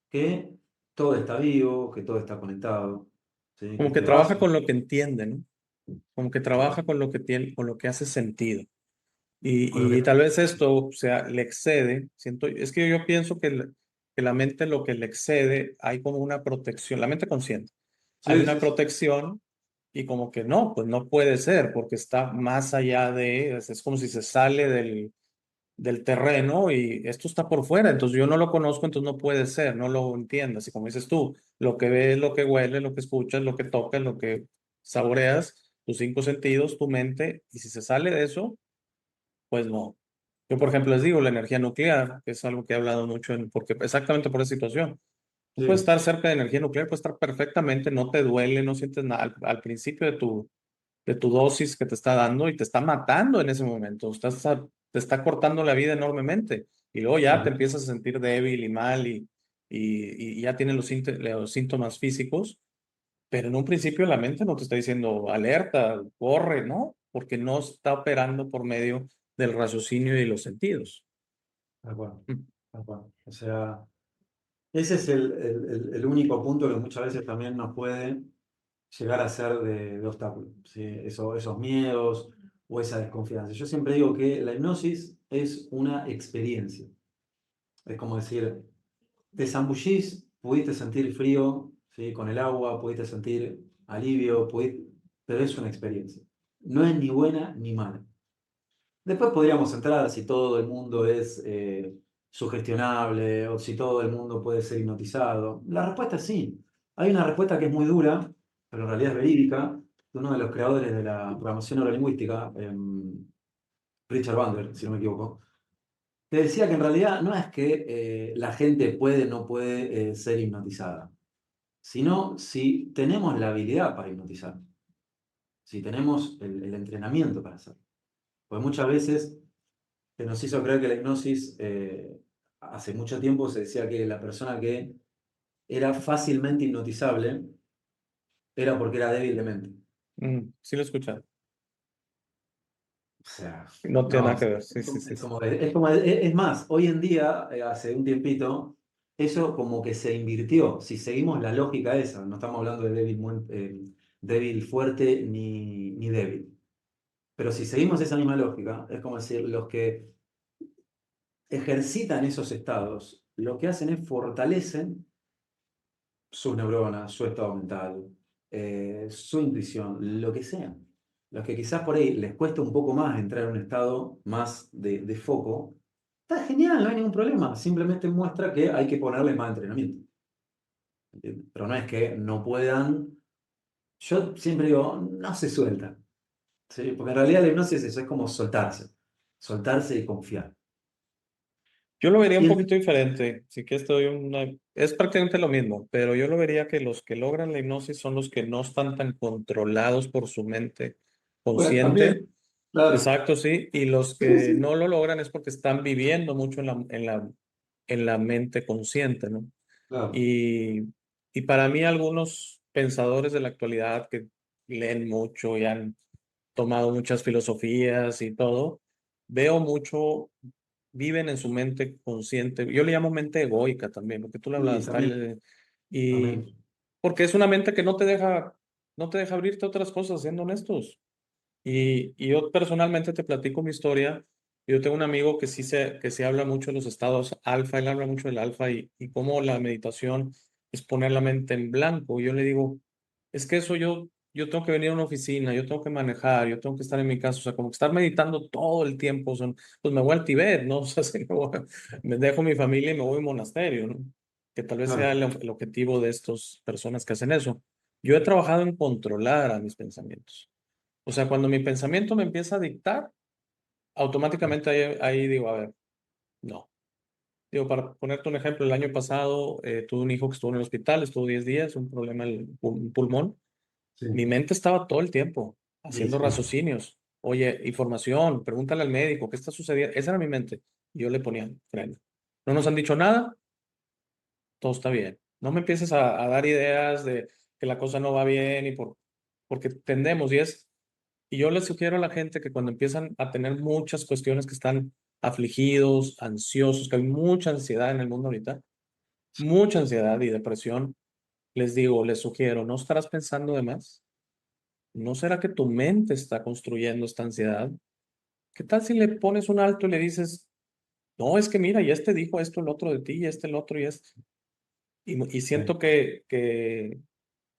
que todo está vivo, que todo está conectado, ¿sí? Que Como que este vaso... trabaja con lo que entiende, ¿no? Como que trabaja Total, con lo que tiene, con lo que hace sentido. con lo Y que... tal vez esto, o sea, le excede, siento, es que yo pienso que la mente lo que le excede, hay como una protección, la mente consciente, hay Sí, una sí, sí. protección Y como que no, pues no puede ser, porque está más allá es como si se sale del terreno y esto está por fuera, entonces yo no lo conozco, entonces no puede ser, no lo entiendas. Y como dices tú, lo que ves, lo que hueles, lo que escuchas, lo que tocas, lo que saboreas, tus cinco sentidos, tu mente, y si se sale de eso, pues no. Yo, por ejemplo, les digo, la energía nuclear, que es algo que he hablado mucho, porque exactamente por esa situación. Tú puedes Sí, estar cerca de energía nuclear, puedes estar perfectamente, no te duele, no sientes nada al principio de tu dosis que te está dando y te está matando en ese momento. Te está cortando la vida enormemente. Y luego ya te claro. empiezas a sentir débil y mal y ya tienes los síntomas físicos, pero en un principio la mente no te está diciendo alerta, corre, ¿no? Porque no está operando por medio del raciocinio y los sentidos. Tal cual, Mm. tal cual. O sea, ese es el único punto que muchas veces también nos puede llegar a ser de obstáculo, ¿sí? Esos miedos o esa desconfianza. Yo siempre digo que la hipnosis es una experiencia. Es como decir, te zambullís, pudiste sentir frío, ¿sí? Con el agua, pudiste sentir alivio, pero es una experiencia. No es ni buena ni mala. Después podríamos entrar si todo el mundo es sugestionable o si todo el mundo puede ser hipnotizado. La respuesta es sí. Hay una respuesta que es muy dura, pero en realidad es verídica, de uno de los creadores de la programación neurolingüística, Richard Bandler, si no me equivoco, que decía que en realidad no es que la gente puede o no puede ser hipnotizada, sino si tenemos la habilidad para hipnotizar, si tenemos el entrenamiento para hacerlo. Pues muchas veces que nos hizo creer que la hipnosis, hace mucho tiempo se decía que la persona que era fácilmente hipnotizable era porque era débil de mente. Sí lo he escuchado. O sea, No tiene no, nada que ver. Sí, sí, sí, es sí. como, es más, hoy en día, hace un tiempito, eso como que se invirtió. Si seguimos la lógica esa, no estamos hablando de débil, débil fuerte ni débil. Pero si seguimos esa misma lógica, es como decir, los que ejercitan esos estados, lo que hacen es fortalecen sus neuronas, su estado mental, su intuición, lo que sea. Los que quizás por ahí les cuesta un poco más entrar en un estado más de foco, está genial, no hay ningún problema. Simplemente muestra que hay que ponerle más entrenamiento. ¿Entiendes? Pero no es que no puedan. Yo siempre digo, no se suelta. ¿Sí? Porque en realidad la hipnosis es eso, es como soltarse. Soltarse y confiar. Yo lo vería Y un el- poquito diferente. Sí que estoy es prácticamente lo mismo, pero yo lo vería que los que logran la hipnosis son los que no están tan controlados por su mente Bueno, consciente. también, claro. Exacto, sí. Y los Sí, que sí. no lo logran es porque están viviendo mucho en la mente consciente, ¿no? Claro. Y, y para mí algunos pensadores de la actualidad que leen mucho y han tomado muchas filosofías y todo, veo mucho, viven en su mente consciente. Yo le llamo mente egoica también, lo que tú le Sí, hablabas, también. y También. porque es una mente que no te deja abrirte a otras cosas, siendo honestos. Y yo personalmente te platico mi historia. Yo tengo un amigo que sí habla mucho de los estados alfa, él habla mucho del alfa y cómo la meditación es poner la mente en blanco. Yo le digo, es que eso yo tengo que venir a una oficina, yo tengo que manejar, yo tengo que estar en mi casa, o sea, como que estar meditando todo el tiempo, pues me voy al Tíbet, ¿no? O sea, me dejo mi familia y me voy a un monasterio, ¿no? Que tal vez sea Claro. el objetivo de estas personas que hacen eso. Yo he trabajado en controlar a mis pensamientos. O sea, cuando mi pensamiento me empieza a dictar, automáticamente ahí digo, a ver, no. Digo, para ponerte un ejemplo, el año pasado tuve un hijo que estuvo en el hospital, estuvo 10 días, un problema en el pulmón. Sí. Mi mente estaba todo el tiempo Y haciendo sí. raciocinios. Oye, información, pregúntale al médico, ¿qué está sucediendo? Esa era mi mente. Y yo le ponía freno. No nos han dicho nada, todo está bien. No me empieces a dar ideas de que la cosa no va bien porque tendemos y yo les sugiero a la gente que cuando empiezan a tener muchas cuestiones que están afligidos, ansiosos, que hay mucha ansiedad en el mundo ahorita, mucha ansiedad y depresión, les sugiero, ¿no estarás pensando de más? ¿No será que tu mente está construyendo esta ansiedad? ¿Qué tal si le pones un alto y le dices, no, es que mira, y este dijo esto, el otro de ti, y este, el otro, y este? Y Sí. siento que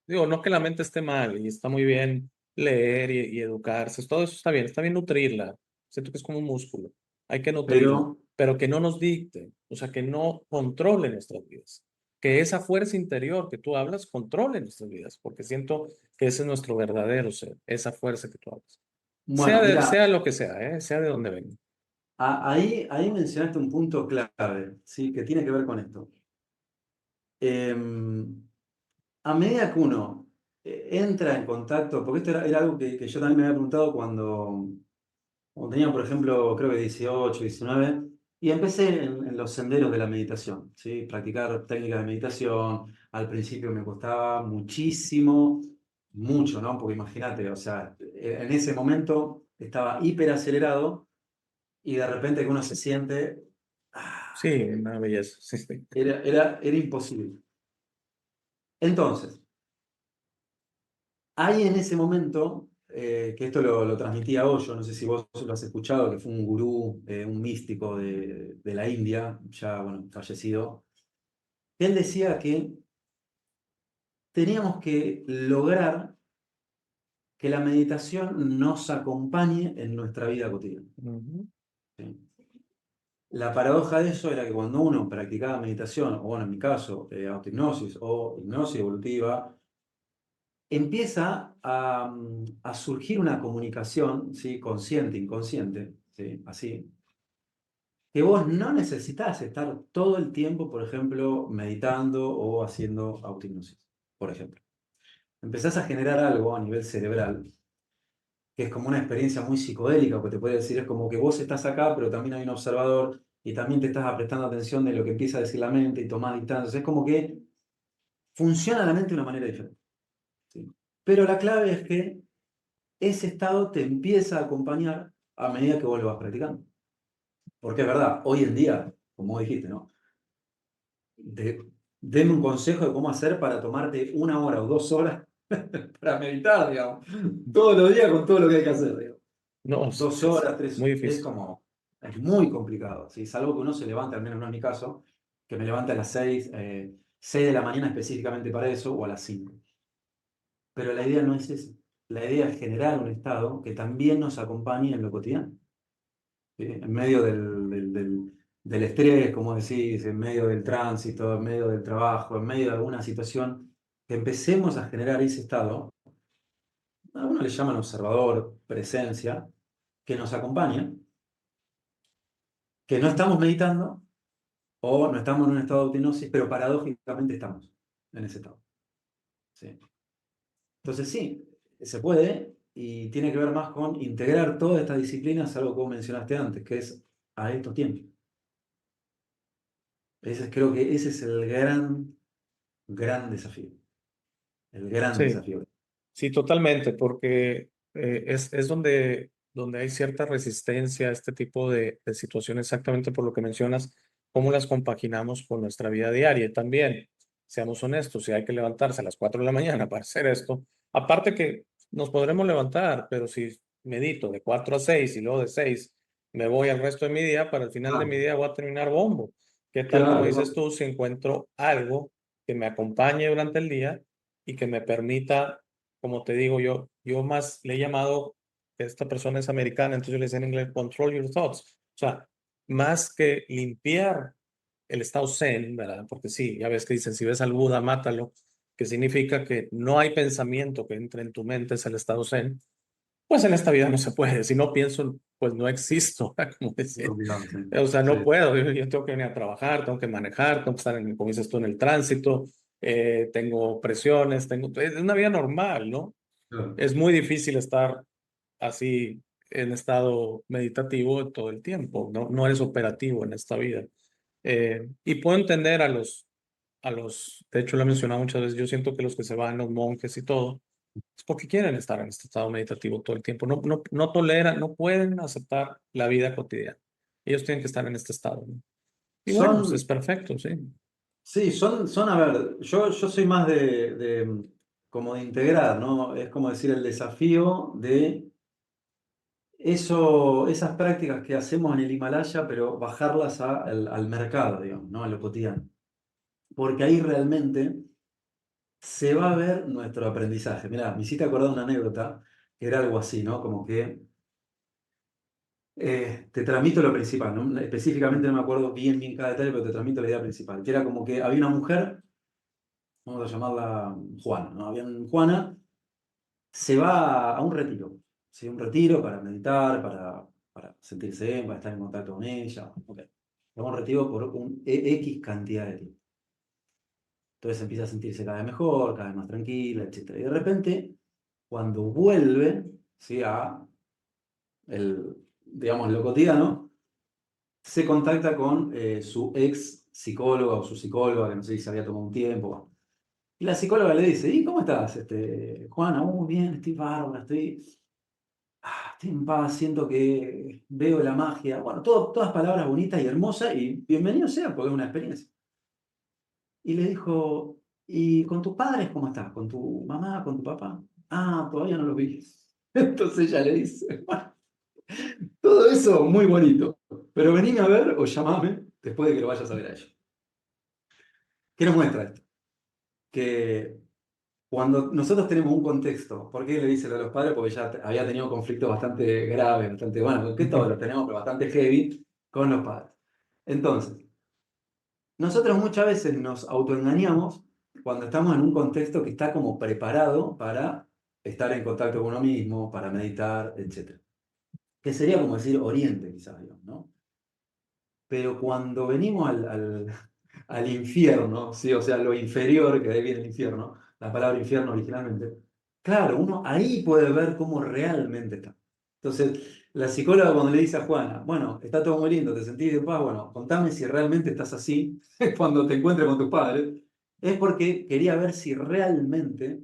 Digo, no que la mente esté mal y está muy bien leer y educarse, todo eso está bien nutrirla. Siento que es como un músculo, hay que nutrirlo, Pero, pero que no nos dicte, o sea, que no controle nuestras vidas. Que esa fuerza interior que tú hablas controle nuestras vidas, porque siento que ese es nuestro verdadero ser, esa fuerza que tú hablas. bueno, mira, Sea lo que sea, sea de donde venga. ahí mencionaste un punto clave, ¿sí? Que tiene que ver con esto. Em, a medida que uno entra en contacto, porque esto era algo que yo también me había preguntado cuando tenía, por ejemplo, creo que 18, 19, y empecé en los senderos de la meditación, ¿sí? Practicar técnicas de meditación. Al principio me costaba muchísimo, mucho, ¿no? Porque imagínate, o sea, en ese momento estaba hiper acelerado y de repente que uno se siente, Sí, ah, una belleza. Sí, sí. era imposible. Entonces, hay en ese momento, que esto lo transmitía Osho, no sé si vos lo has escuchado, que fue un gurú, un místico de la India, ya bueno, fallecido. Él decía que teníamos que lograr que la meditación nos acompañe en nuestra vida cotidiana. Ujú. ¿Sí? La paradoja de eso era que cuando uno practicaba meditación, o bueno, en mi caso, autohipnosis o hipnosis evolutiva, empieza a surgir una comunicación, ¿sí? Consciente, inconsciente, ¿sí? Así, que vos no necesitas estar todo el tiempo, por ejemplo, meditando o haciendo autohipnosis, por ejemplo. Empezás a generar algo a nivel cerebral, que es como una experiencia muy psicodélica, porque te puede decir, es como que vos estás acá, pero también hay un observador y también te estás prestando atención de lo que empieza a decir la mente y tomás distancias. Es como que funciona la mente de una manera diferente, ¿sí? Pero la clave es que ese estado te empieza a acompañar a medida que vos lo vas practicando. Porque es verdad, hoy en día, como vos dijiste, ¿no? De, Deme un consejo de cómo hacer para tomarte 1 hora o 2 horas para meditar, digamos. Todos los días con todo lo que hay que hacer, digamos. No, Dos es horas, tres, muy es difícil. como, es muy complicado, ¿sí? Salvo que uno se levante, al menos no es mi caso, que me levante a las 6 de la mañana específicamente para eso, o a las 5. Pero la idea no es esa. La idea es generar un estado que también nos acompañe en lo cotidiano, ¿sí? En medio del estrés, como decís, en medio del tránsito, en medio del trabajo, en medio de alguna situación, que empecemos a generar ese estado, algunos le llaman observador, presencia, que nos acompaña, que no estamos meditando o no estamos en un estado de hipnosis, pero paradójicamente estamos en ese estado, ¿sí? Entonces sí, se puede y tiene que ver más con integrar todas estas disciplinas, algo que vos mencionaste antes, que es a estos tiempos. Creo que ese es el gran desafío. El gran Sí. desafío. Sí, totalmente, porque es donde hay cierta resistencia a este tipo de situaciones, exactamente por lo que mencionas, cómo las compaginamos con nuestra vida diaria. Y también, seamos honestos, si hay que levantarse a las 4 de la mañana para hacer esto, aparte que nos podremos levantar, pero si medito de 4 a 6 y luego de 6 me voy al resto de mi día, para el final de Ah, mi día voy a terminar bombo. ¿Qué tal, como dices claro, tú, si encuentro algo que me acompañe durante el día y que me permita, como te digo, yo más le he llamado, que esta persona es americana, entonces yo le decía en inglés, control your thoughts. O sea, más que limpiar el estado zen, ¿verdad? Porque sí, ya ves que dicen, si ves al Buda, mátalo, que significa que no hay pensamiento que entre en tu mente, es el estado zen. Pues en esta vida no se puede. Si no pienso, pues no existo, como es decir. complicado, sí. O sea, no Sí, puedo. Yo tengo que venir a trabajar, tengo que manejar, tengo que estar, como dices tú, en el tránsito, tengo presiones, es una vida normal, ¿no? claro. Es muy difícil estar así en estado meditativo todo el tiempo, ¿no? No eres operativo en esta vida. Y puedo entender de hecho lo he mencionado muchas veces, yo siento que los que se van, los monjes y todo, es porque quieren estar en este estado meditativo todo el tiempo. No toleran, no pueden aceptar la vida cotidiana. Ellos tienen que estar en este estado, ¿no? Y bueno, pues es Son, perfecto, sí. sí, a ver, yo soy más como de integrar, ¿no? Es como decir el desafío de esas prácticas que hacemos en el Himalaya, pero bajarlas al mercado, digamos, ¿no? A lo cotidiano. Porque ahí realmente se va a ver nuestro aprendizaje. Mirá, me hiciste acordar una anécdota que era algo así, ¿no? Como que te transmito lo principal, ¿no? Específicamente no me acuerdo bien cada detalle, pero te transmito la idea principal, que era como que había una mujer, vamos a llamarla Juana, ¿no? Juana se va a un retiro, ¿sí? Un retiro para meditar, para sentirse bien, para estar en contacto con ella. Ok. Se va a un retiro por un X cantidad de tiempo. Entonces empieza a sentirse cada vez mejor, cada vez más tranquila, etc. Y de repente, cuando vuelve, ¿sí? A digamos, lo cotidiano, se contacta con su ex psicóloga o su psicóloga, que no sé si se había tomado un tiempo. Bueno. Y la psicóloga le dice, ¿y cómo estás, Juana? Muy bien, estoy bárbara, estoy en paz, siento que veo la magia. Bueno, todas palabras bonitas y hermosas y bienvenido sea, porque es una experiencia. Y le dijo, ¿y con tus padres cómo estás? ¿Con tu mamá, con tu papá? Ah, todavía no los vi. Entonces ella le dice, bueno, todo eso muy bonito, pero venime a ver o llamame después de que lo vayas a ver a ellos. ¿Qué nos muestra esto? Que cuando nosotros tenemos un contexto, ¿por qué le dice a los padres? Porque ya había tenido conflictos bastante graves, bastante, bueno, que todos los tenemos, pero bastante heavy con los padres. Entonces, nosotros muchas veces nos autoengañamos cuando estamos en un contexto que está como preparado para estar en contacto con uno mismo, para meditar, etc. Que sería como decir Oriente, quizás, digamos, ¿no? Pero cuando venimos al infierno, ¿sí? O sea, lo inferior, que de ahí viene el infierno, la palabra infierno originalmente, claro, uno ahí puede ver cómo realmente está. Entonces, la psicóloga cuando le dice a Juana, bueno, está todo muy lindo, te sentís de paz, bueno, contame si realmente estás así cuando te encuentres con tus padres, es porque quería ver si realmente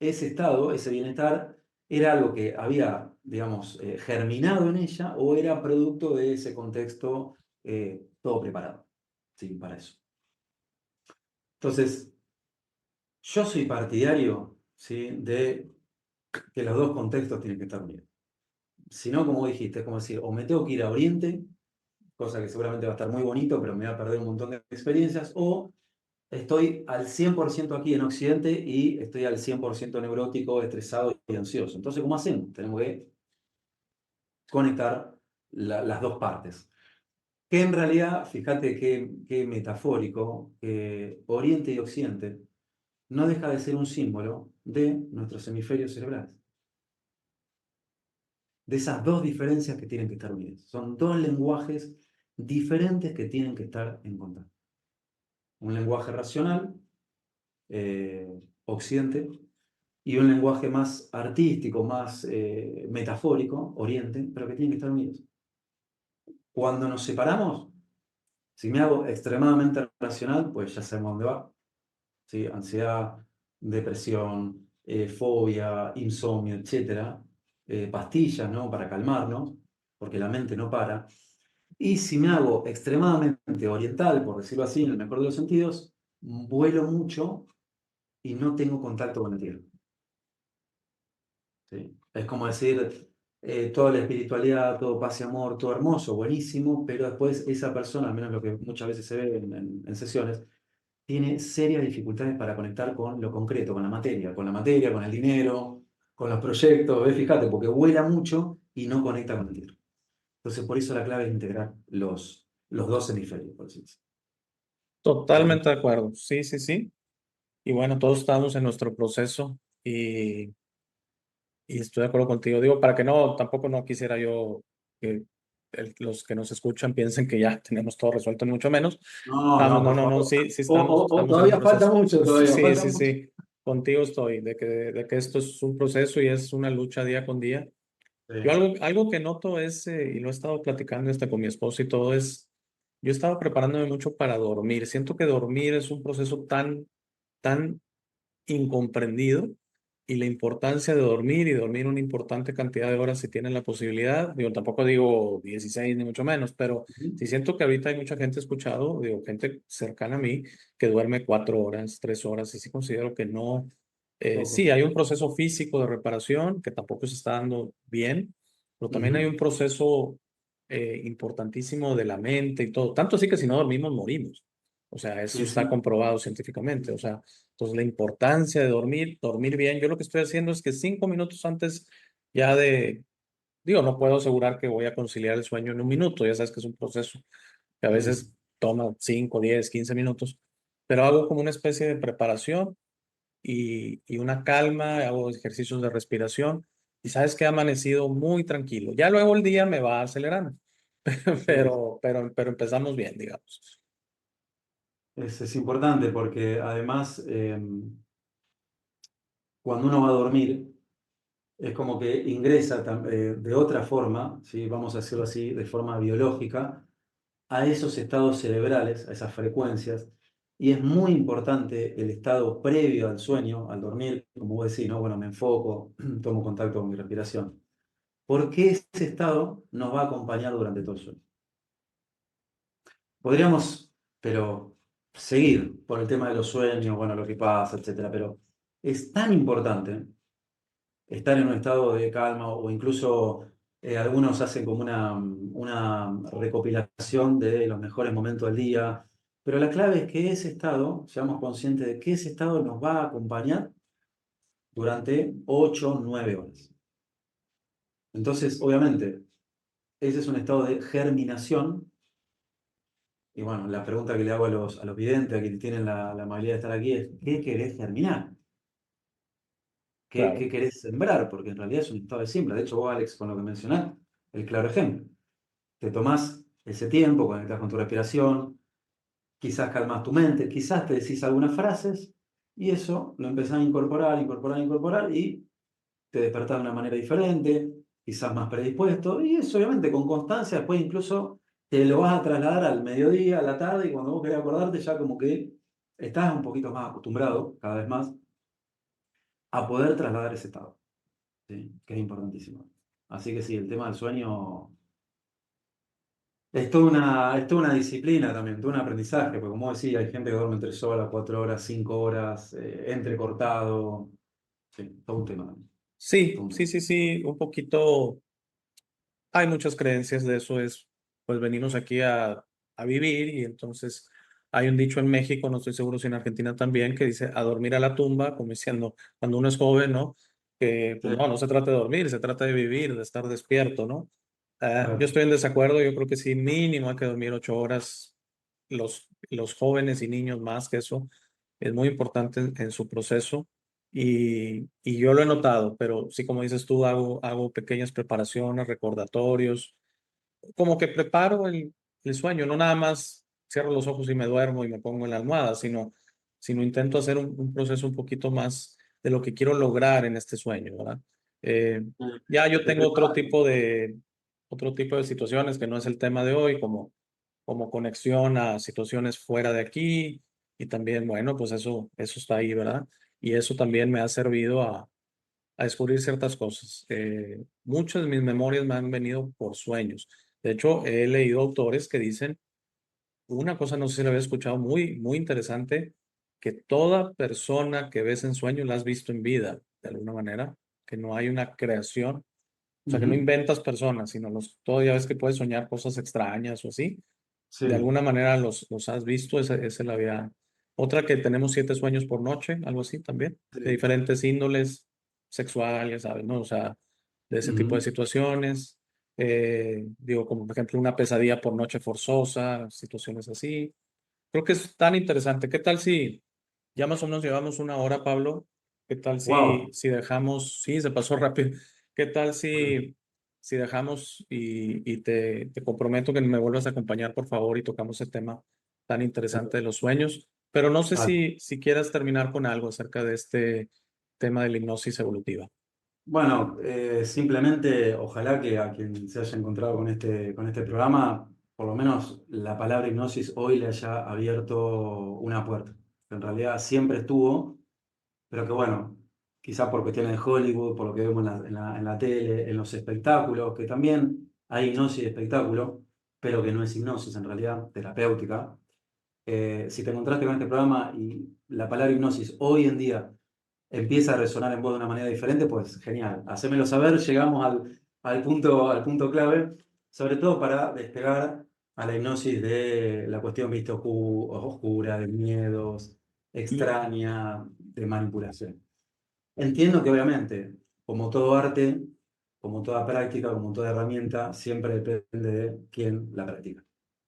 ese estado, ese bienestar, era algo que había, digamos, germinado en ella o era producto de ese contexto todo preparado, ¿sí? Para eso. Entonces, yo soy partidario, ¿sí? De que los dos contextos tienen que estar unidos. Si no, como dijiste, es como decir, o me tengo que ir a Oriente, cosa que seguramente va a estar muy bonito, pero me va a perder un montón de experiencias, o estoy al 100% aquí en Occidente y estoy al 100% neurótico, estresado y ansioso. Entonces, ¿cómo hacemos? Tenemos que conectar las dos partes. Que en realidad, fíjate qué metafórico, que Oriente y Occidente no deja de ser un símbolo de nuestros hemisferios cerebrales. De esas dos diferencias que tienen que estar unidas. Son dos lenguajes diferentes que tienen que estar en contacto. Un lenguaje racional, Occidente, y un lenguaje más artístico, más metafórico, Oriente, pero que tienen que estar unidos. Cuando nos separamos, si me hago extremadamente racional, pues ya sabemos dónde va. ¿Sí? Ansiedad, depresión, fobia, insomnio, etcétera. Pastillas, ¿no? Para calmarnos, porque la mente no para. Y si me hago extremadamente oriental, por decirlo así, en el mejor de los sentidos, vuelo mucho y no tengo contacto con la tierra. ¿Sí? Es como decir, toda la espiritualidad, todo paz y amor, todo hermoso, buenísimo, pero después esa persona, al menos lo que muchas veces se ve en sesiones, tiene serias dificultades para conectar con lo concreto, con la materia, con el dinero, con los proyectos, ¿ves? Fíjate, porque vuela mucho y no conecta con el tierra. Entonces, por eso la clave es integrar los dos hemisferios, por así decirlo. Totalmente de acuerdo. Sí, sí, sí. Y bueno, todos estamos en nuestro proceso y estoy de acuerdo contigo. Digo, para que no, tampoco no quisiera yo que los que nos escuchan piensen que ya tenemos todo resuelto, ni mucho menos. No, Vamos, no, no, por no, no, favor. sí, sí O estamos en un todavía falta proceso. mucho, todavía Sí, falta sí, mucho. sí. Contigo estoy, de que esto es un proceso y es una lucha día con día. Yo Sí. algo que noto es, y lo he estado platicando hasta con mi esposo y todo, es, yo he estado preparándome mucho para dormir. Siento que dormir es un proceso tan incomprendido y la importancia de dormir y dormir una importante cantidad de horas si tienen la posibilidad. Digo, tampoco digo 16 ni mucho menos, pero Ujú. sí siento que ahorita hay mucha gente escuchado, digo, gente cercana a mí que duerme 4 horas, 3 horas y sí considero que no. Poco. Sí, hay un proceso físico de reparación que tampoco se está dando bien, pero también hay Ujú. un proceso importantísimo de la mente y todo. Tanto así que si no dormimos, morimos. O sea, eso Sí, está sí. comprobado científicamente. O sea, entonces la importancia de dormir, dormir bien. Yo lo que estoy haciendo es que 5 minutos antes ya de, digo, no puedo asegurar que voy a conciliar el sueño en un minuto. Ya sabes que es un proceso que a Sí. veces toma 5, 10, 15 minutos, pero hago como una especie de preparación y una calma, hago ejercicios de respiración y sabes que he amanecido muy tranquilo. Ya luego el día me va acelerando, Sí. pero empezamos bien, digamos. Es importante porque además cuando uno va a dormir es como que ingresa de otra forma, ¿sí? Vamos a decirlo así, de forma biológica, a esos estados cerebrales, a esas frecuencias. Y es muy importante el estado previo al sueño, al dormir, como vos decís, ¿no? Bueno, me enfoco, tomo contacto con mi respiración. Porque ese estado nos va a acompañar durante todo el sueño. Podríamos, pero seguir por el tema de los sueños, bueno, lo que pasa, etcétera, pero es tan importante estar en un estado de calma o incluso algunos hacen como una recopilación de los mejores momentos del día, pero la clave es que ese estado, seamos conscientes de que ese estado nos va a acompañar durante 8 o 9 horas. Entonces, obviamente, ese es un estado de germinación. Y bueno, la pregunta que le hago a los videntes, a quienes tienen la amabilidad de estar aquí, es: ¿qué querés germinar? ¿Qué Claro, querés sembrar? Porque en realidad es un estado de siembra. De hecho, vos, Alex, con lo que mencionás, el claro ejemplo. Te tomás ese tiempo, conectás con tu respiración, quizás calmas tu mente, quizás te decís algunas frases, y eso lo empezás a incorporar, incorporar, incorporar, y te despertás de una manera diferente, quizás más predispuesto, y eso obviamente con constancia, después incluso te lo vas a trasladar al mediodía, a la tarde, y cuando vos querés acordarte ya como que estás un poquito más acostumbrado, cada vez más, a poder trasladar ese estado, ¿sí? Que es importantísimo. Así que sí, el tema del sueño es toda una disciplina también, todo un aprendizaje, porque como decía, hay gente que duerme 3 horas, 4 horas, 5 horas, entrecortado, sí, todo un tema también, todo sí, un sí, tema. sí, sí, un poquito, hay muchas creencias de eso, es, pues venimos aquí a vivir y entonces hay un dicho en México, no estoy seguro si en Argentina también, que dice a dormir a la tumba, como diciendo, cuando uno es joven, ¿no? Que Sí, pues no, no se trata de dormir, se trata de vivir, de estar despierto, ¿no? Yo claro. estoy en desacuerdo, yo creo que sí, mínimo hay que dormir 8 horas, los jóvenes y niños más que eso, es muy importante en su proceso. Y yo lo he notado, pero sí, como dices tú, hago pequeñas preparaciones, recordatorios, como que preparo el sueño, no nada más cierro los ojos y me duermo y me pongo en la almohada, sino intento hacer un proceso un poquito más de lo que quiero lograr en este sueño, ¿verdad? Eh, ya yo Te tengo preparas. otro tipo de situaciones que no es el tema de hoy, como conexión a situaciones fuera de aquí y también, bueno, pues eso está ahí, ¿verdad? Y eso también me ha servido a descubrir ciertas cosas. Muchas de mis memorias me han venido por sueños. De hecho, he leído autores que dicen una cosa, no sé si la había escuchado, muy, muy interesante, que toda persona que ves en sueños la has visto en vida, de alguna manera, que no hay una creación, o sea, que no Ujú. inventas personas, sino todavía ves que puedes soñar cosas extrañas o así, de Sí. alguna manera los has visto, esa la había. Otra que tenemos 7 sueños por noche, algo así también, de Sí. diferentes índoles, sexual, ya sabes, ¿no? O sea, de ese tipo de Ujú. situaciones. Digo, como por ejemplo una pesadilla por noche forzosa, situaciones así. Creo que es tan interesante. ¿Qué tal si ya más o menos llevamos una hora, Pablo? ¿Qué tal Wow. si dejamos, sí, se pasó rápido. ¿Qué tal si dejamos y te comprometo que me vuelvas a acompañar, por favor, y tocamos el tema tan interesante de los sueños? Pero no sé Vale. si quieras terminar con algo acerca de este tema de la hipnosis evolutiva. Bueno, simplemente ojalá que a quien se haya encontrado con este programa, por lo menos la palabra hipnosis hoy le haya abierto una puerta. En realidad siempre estuvo, pero que bueno, quizás por cuestiones de Hollywood, por lo que vemos en la tele, en los espectáculos, que también hay hipnosis de espectáculo, pero que no es hipnosis en realidad, terapéutica. Si te encontraste con este programa y la palabra hipnosis hoy en día empieza a resonar en vos de una manera diferente, pues genial. Hacémelo saber, llegamos al punto clave, sobre todo para despegar a la hipnosis de la cuestión, viste, oscura, de miedos, Y extraña, de manipulación. Entiendo que obviamente, como todo arte, como toda práctica, como toda herramienta, siempre depende de quién la practica.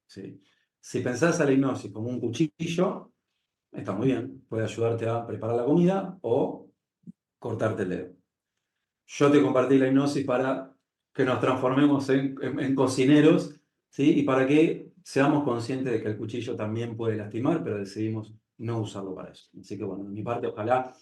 ¿Sí? Si pensás a la hipnosis como un cuchillo, está muy bien, puede ayudarte a preparar la comida o cortarte el dedo. Yo te compartí la hipnosis para que nos transformemos en cocineros, ¿sí? Y para que seamos conscientes de que el cuchillo también puede lastimar, pero decidimos no usarlo para eso. Así que bueno, de mi parte, ojalá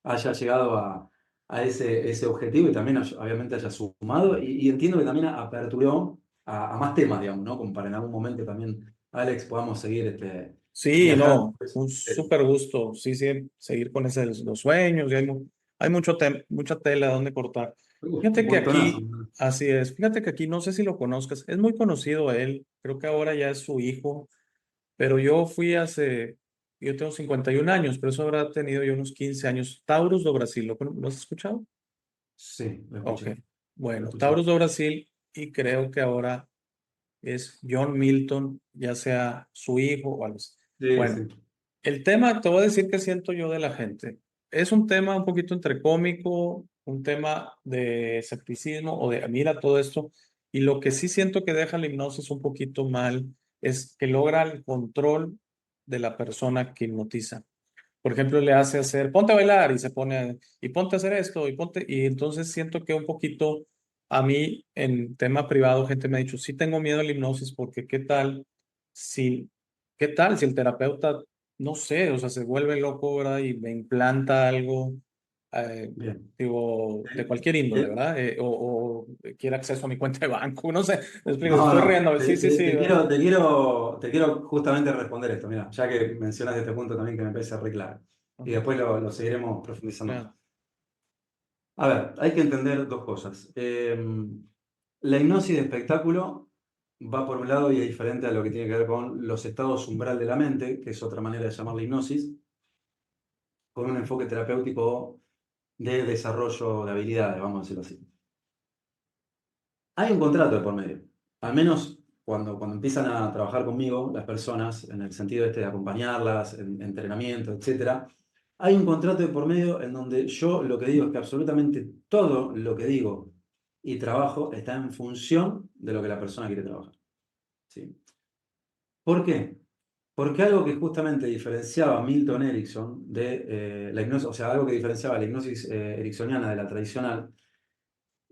haya llegado a ese objetivo y también obviamente haya sumado y entiendo que también aperturó a más temas, digamos, ¿no? Como para en algún momento también, Alex, podamos seguir sí, viajando. no, un súper gusto, sí, sí, seguir con ese, los sueños, y hay mucha tela donde cortar. Un Fíjate que montonazo. aquí, así es, fíjate que aquí, no sé si lo conozcas, es muy conocido él, creo que ahora ya es su hijo, pero yo tengo 51 años, pero eso habrá tenido yo unos 15 años. Taurus do Brasil, ¿lo has escuchado? Sí, lo Ok, escuché, lo bueno, escuché. Taurus do Brasil, y creo que ahora es John Milton, ya sea su hijo o algo así. Sí, Bueno, sí. el tema, te voy a decir qué siento yo de la gente. Es un tema un poquito entre cómico, un tema de escepticismo o de mira todo esto. Y lo que sí siento que deja la hipnosis un poquito mal es que logra el control de la persona que hipnotiza. Por ejemplo, le hace hacer, ponte a bailar y se pone, y ponte a hacer esto, y entonces siento que un poquito a mí en tema privado, gente me ha dicho, sí tengo miedo a la hipnosis porque si, qué tal si el terapeuta, no sé, o sea, se vuelve loco, ¿verdad? Y me implanta algo, eh, Bien. digo, de cualquier índole, Eh, ¿verdad? O quiere acceso a mi cuenta de banco, no sé, me explico, No, estoy no, riendo, sí, sí, sí, ¿verdad? te quiero justamente responder esto, mira, ya que mencionas este punto también que me parece re claro. Y Ajá, después lo seguiremos profundizando más. claro. A ver, hay que entender dos cosas. La hipnosis de espectáculo va por un lado y es diferente a lo que tiene que ver con los estados umbral de la mente, que es otra manera de llamar la hipnosis, con un enfoque terapéutico de desarrollo de habilidades, vamos a decirlo así. Hay un contrato de por medio. Al menos cuando empiezan a trabajar conmigo, las personas, en el sentido este de acompañarlas, en entrenamiento, etcétera, hay un contrato de por medio en donde yo lo que digo es que absolutamente todo lo que digo y trabajo está en función de lo que la persona quiere trabajar. ¿Sí? ¿Por qué? Porque algo que justamente diferenciaba a Milton Erickson de la hipnosis, o sea, algo que diferenciaba la hipnosis ericksoniana de la tradicional,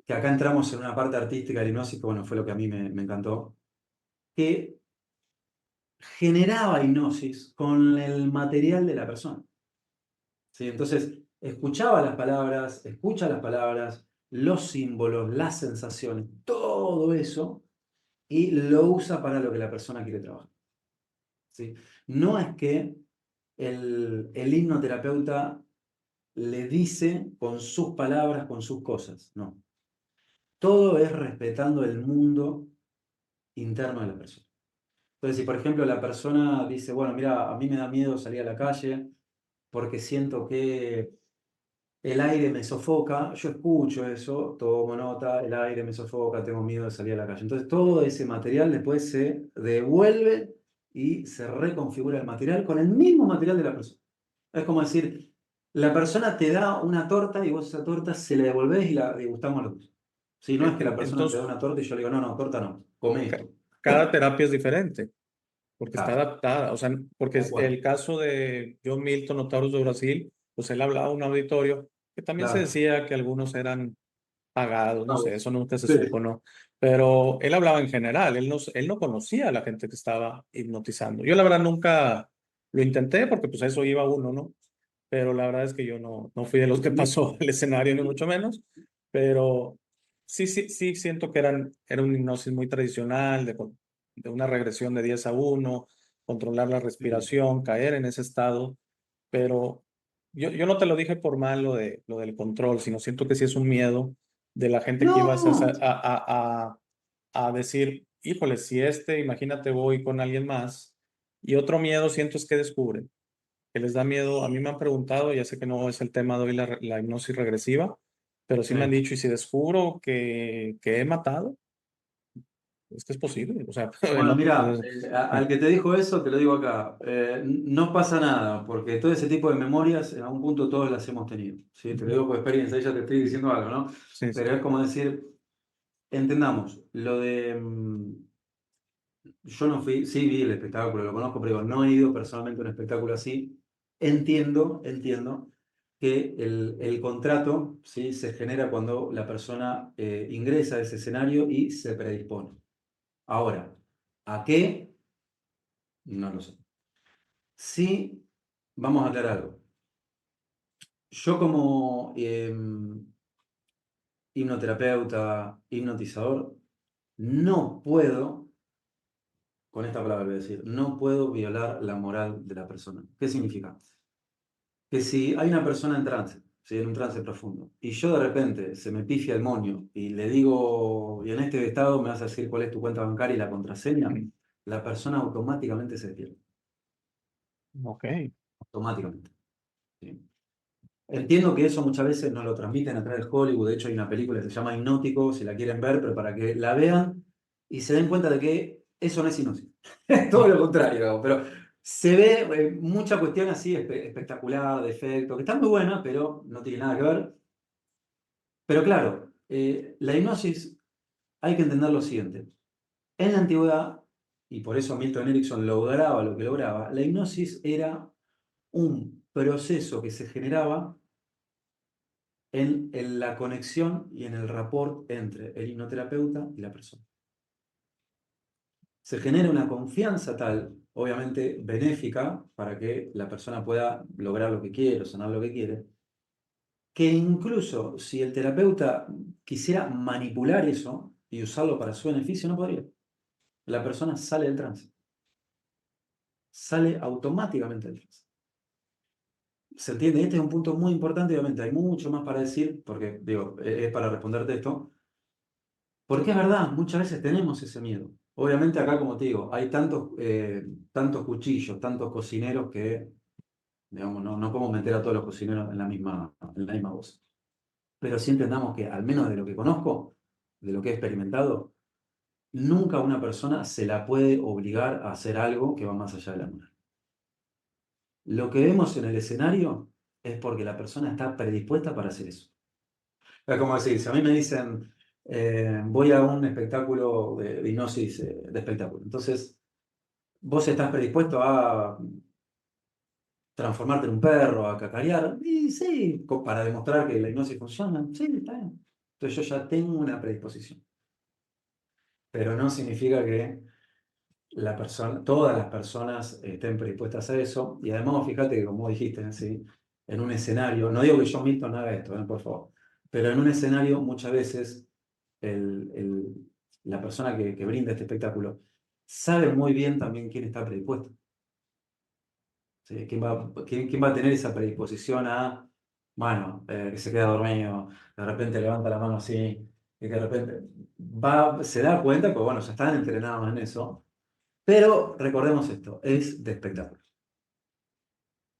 que acá entramos en una parte artística de la hipnosis, que bueno, fue lo que a mí me encantó, que generaba hipnosis con el material de la persona. ¿Sí? Entonces, escucha las palabras, los símbolos, las sensaciones, todo eso, y lo usa para lo que la persona quiere trabajar. ¿Sí? No es que el hipnoterapeuta le dice con sus palabras, con sus cosas, no. Todo es respetando el mundo interno de la persona. Entonces, si por ejemplo la persona dice, bueno, mira, a mí me da miedo salir a la calle porque siento que el aire me sofoca, yo escucho eso, tomo nota, el aire me sofoca, tengo miedo de salir a la calle. Entonces, todo ese material después se devuelve y se reconfigura el material con el mismo material de la persona. Es como decir, la persona te da una torta y vos esa torta se la devolvés y la degustamos los dos. Si no es que la persona te da Entonces, una torta y yo le digo, no, no, torta no, come ca- esto. cada terapia es diferente, porque está Claro, adaptada, o sea, porque tal es cual. el caso de John Milton, Notaros de Brasil, pues él hablaba a un auditorio que también se Claro. decía que algunos eran pagados, no No, sé, eso nunca se sí, supo, ¿no? Pero él hablaba en general, él no conocía a la gente que estaba hipnotizando. Yo la verdad nunca lo intenté porque pues a eso iba uno, ¿no? Pero la verdad es que yo no fui de los que pasó el escenario, ni mucho menos, pero sí, sí, sí siento que era un hipnosis muy tradicional, de una regresión de 10 a 1, controlar la sí. respiración, caer en ese estado, pero yo no te lo dije por mal lo del control, sino siento que sí es un miedo de la gente que iba a, No, a decir, híjole, si imagínate, voy con alguien más, y otro miedo siento es que descubren que les da miedo. A mí me han preguntado, ya sé que no es el tema de hoy la hipnosis regresiva, pero sí me han sí. dicho, ¿y si descubro que he matado? es que es posible, o sea, Bueno, mira, sí, al que te dijo eso, te lo digo acá, no pasa nada, porque todo ese tipo de memorias en algún punto todos las hemos tenido, ¿sí? Te lo ujú, digo por experiencia, ahí ya te estoy diciendo algo, ¿no? sí, sí, Pero es como decir, entendamos, yo no fui, sí vi el espectáculo, lo conozco, pero digo, no he ido personalmente a un espectáculo así. Entiendo que el contrato, ¿sí? Se genera cuando la persona ingresa a ese escenario y se predispone. Ahora, ¿a qué? No lo sé. Sí, vamos a aclarar algo. Yo como hipnoterapeuta, hipnotizador, no puedo, con esta palabra voy a decir, no puedo violar la moral de la persona. ¿Qué significa? Que si hay una persona en trance, ¿sí? En un trance profundo, y yo de repente se me pifia el moño y le digo, y en este estado me vas a decir cuál es tu cuenta bancaria y la contraseña, mm, la persona automáticamente se despierta. ok, Automáticamente. ¿Sí? Entiendo que eso muchas veces nos lo transmiten a través de Hollywood. De hecho, hay una película que se llama Hipnótico, si la quieren ver, pero para que la vean y se den cuenta de que eso no es hipnosis. Es todo lo contrario, pero se ve mucha cuestión así espectacular, de efecto, que está muy buena, pero no tiene nada que ver. Pero claro, la hipnosis hay que entender lo siguiente. En la antigüedad, y por eso Milton Erickson lograba lo que lograba, la hipnosis era un proceso que se generaba en la conexión y en el rapport entre el hipnoterapeuta y la persona. Se genera una confianza tal, obviamente benéfica, para que la persona pueda lograr lo que quiere o sanar lo que quiere, que incluso si el terapeuta quisiera manipular eso y usarlo para su beneficio, no podría. La persona sale del trance, sale automáticamente del trance. ¿Se entiende? Este es un punto muy importante, obviamente hay mucho más para decir, porque digo, es para responderte esto. Porque es verdad, muchas veces tenemos ese miedo. Obviamente acá, como te digo, hay tantos cuchillos, tantos cocineros que, digamos, no podemos meter a todos los cocineros en la misma voz. Pero sí entendamos que, al menos de lo que conozco, de lo que he experimentado, nunca una persona se la puede obligar a hacer algo que va más allá de la moral. Lo que vemos en el escenario es porque la persona está predispuesta para hacer eso. Es como decir, si a mí me dicen, voy a un espectáculo de hipnosis, de espectáculo. Entonces, vos estás predispuesto a transformarte en un perro, a cacarear. Y sí, para demostrar que la hipnosis funciona. Sí, está bien. Entonces yo ya tengo una predisposición. Pero no significa que todas las personas estén predispuestas a eso. Y además, fíjate que como dijiste, ¿sí? En un escenario, no digo que yo Milton haga esto, por favor, pero en un escenario muchas veces el- el- la persona que brinda este espectáculo sabe muy bien también quién está predispuesto. ¿Sí? ¿Quién va a tener esa predisposición a, bueno, que se queda dormido, de repente levanta la mano así, y que de repente se da cuenta, pues bueno, ya están entrenados en eso. Pero recordemos esto, es de espectáculo.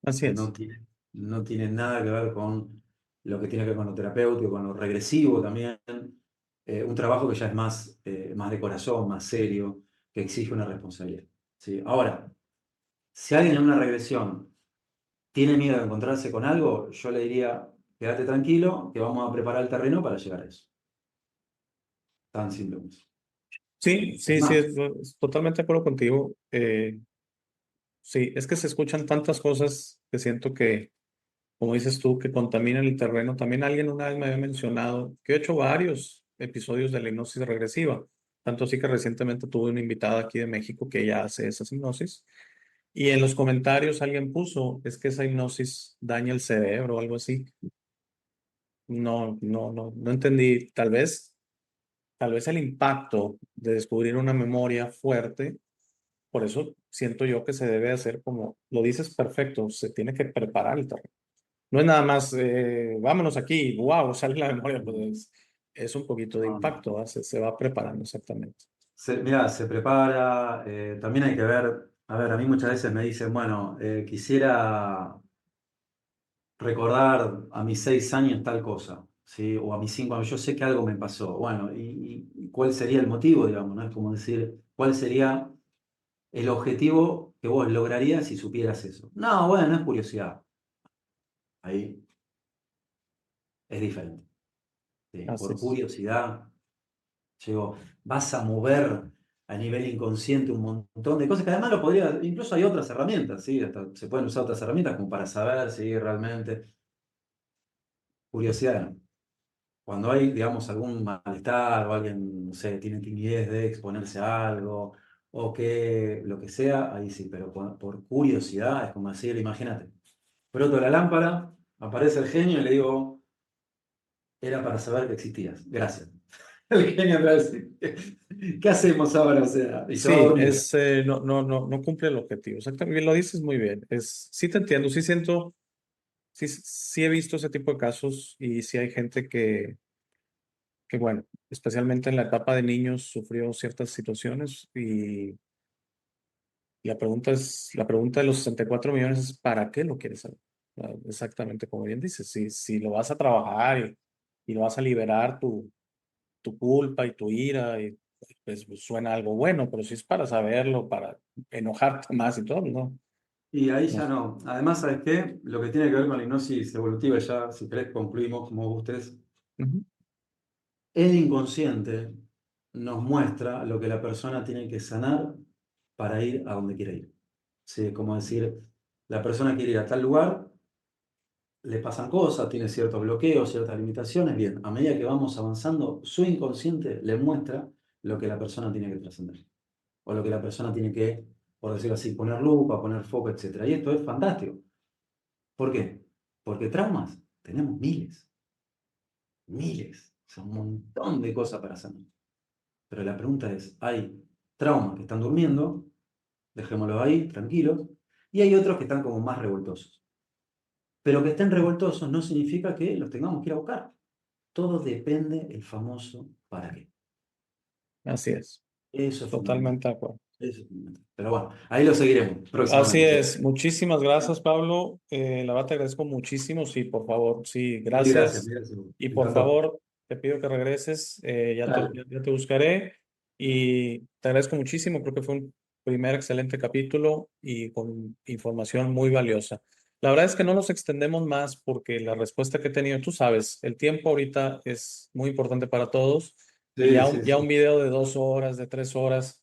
así No es. tiene, no tiene nada que ver con lo que tiene que ver con lo terapéutico, con lo regresivo también. Un trabajo que ya es más de corazón, más serio, que exige una responsabilidad. ¿Sí? Ahora, si alguien en una regresión tiene miedo de encontrarse con algo, yo le diría, quédate tranquilo, que vamos a preparar el terreno para llegar a eso. Tan simple como eso. Sí, Es sí, sí, más, es totalmente de acuerdo contigo. Sí, es que se escuchan tantas cosas que siento que, como dices tú, que contaminan el terreno. También alguien una vez me había mencionado que he hecho varios episodios de la hipnosis regresiva, tanto así que recientemente tuve una invitada aquí de México que ella hace esas hipnosis. Y en los comentarios alguien puso, es que esa hipnosis daña el cerebro o algo así. No entendí. Tal vez el impacto de descubrir una memoria fuerte, por eso siento yo que se debe hacer como, lo dices perfecto, se tiene que preparar el terreno. No es nada más, vámonos aquí, wow, sale la memoria, pues es un poquito de no, no. impacto, ¿va? Se va preparando exactamente. Mirá, se prepara, también hay que ver, a ver, a mí muchas veces me dicen, bueno, quisiera recordar a mis 6 años tal cosa. ¿sí? O a mis 5 años, yo sé que algo me pasó. Bueno, ¿y cuál sería el motivo, digamos, ¿no? Es como decir, ¿cuál sería el objetivo que vos lograrías si supieras eso? No, bueno, es curiosidad. Ahí es diferente. ¿Sí? Así Por es. curiosidad, digo, vas a mover a nivel inconsciente un montón de cosas que además lo podría, incluso hay otras herramientas, ¿sí? Hasta se pueden usar otras herramientas como para saber si realmente curiosidad. ¿No? Cuando hay, digamos, algún malestar o alguien, no sé, tiene timidez de exponerse a algo o que lo que sea, ahí sí, pero por curiosidad es como decir, imagínate, broto la lámpara, aparece el genio y le digo, era para saber que existías, gracias. El genio te va a decir, ¿qué hacemos ahora? O sea, y se va a Sí, dormir. no cumple el objetivo. Exactamente, lo dices muy bien. Sí te entiendo, sí siento, sí he visto ese tipo de casos y sí hay gente que bueno, especialmente en la etapa de niños sufrió ciertas situaciones y la pregunta de los 64 millones es ¿para qué lo quieres saber? Exactamente como bien dices, si lo vas a trabajar y lo vas a liberar tu culpa y tu ira, y pues suena algo bueno, pero si es para saberlo, para enojarte más y todo, no. Y ahí No. ya no. Además, ¿sabes qué? Lo que tiene que ver con la hipnosis evolutiva, ya si querés concluimos como gustes, Ujú. el inconsciente nos muestra lo que la persona tiene que sanar para ir a donde quiere ir. Sí, como decir, la persona quiere ir a tal lugar, le pasan cosas, tiene ciertos bloqueos, ciertas limitaciones. Bien, a medida que vamos avanzando, su inconsciente le muestra lo que la persona tiene que trascender. O lo que la persona tiene que, por decirlo así, poner lupa, poner foco, etcétera. Y esto es fantástico. ¿Por qué? Porque traumas tenemos miles, miles. O sea, un montón de cosas para sanar. Pero la pregunta es, hay traumas que están durmiendo, dejémoslos ahí, tranquilos, y hay otros que están como más revoltosos. Pero que estén revoltosos no significa que los tengamos que ir a buscar. Todo depende el famoso para qué. Así es, Eso es fundamental. totalmente de acuerdo. Eso es fundamental. Pero bueno, ahí lo seguiremos Así próximamente. es, muchísimas gracias, Pablo. La verdad te agradezco muchísimo. Sí, por favor, sí, gracias. Mil gracias. Y Me por encantó. favor, te pido que regreses. Dale. Ya te buscaré y te agradezco muchísimo. Creo que fue un primer excelente capítulo y con información muy valiosa. La verdad es que no nos extendemos más porque la respuesta que he tenido, tú sabes, el tiempo ahorita es muy importante para todos y Sí, sí, ya un sí. video de 2 horas, de 3 horas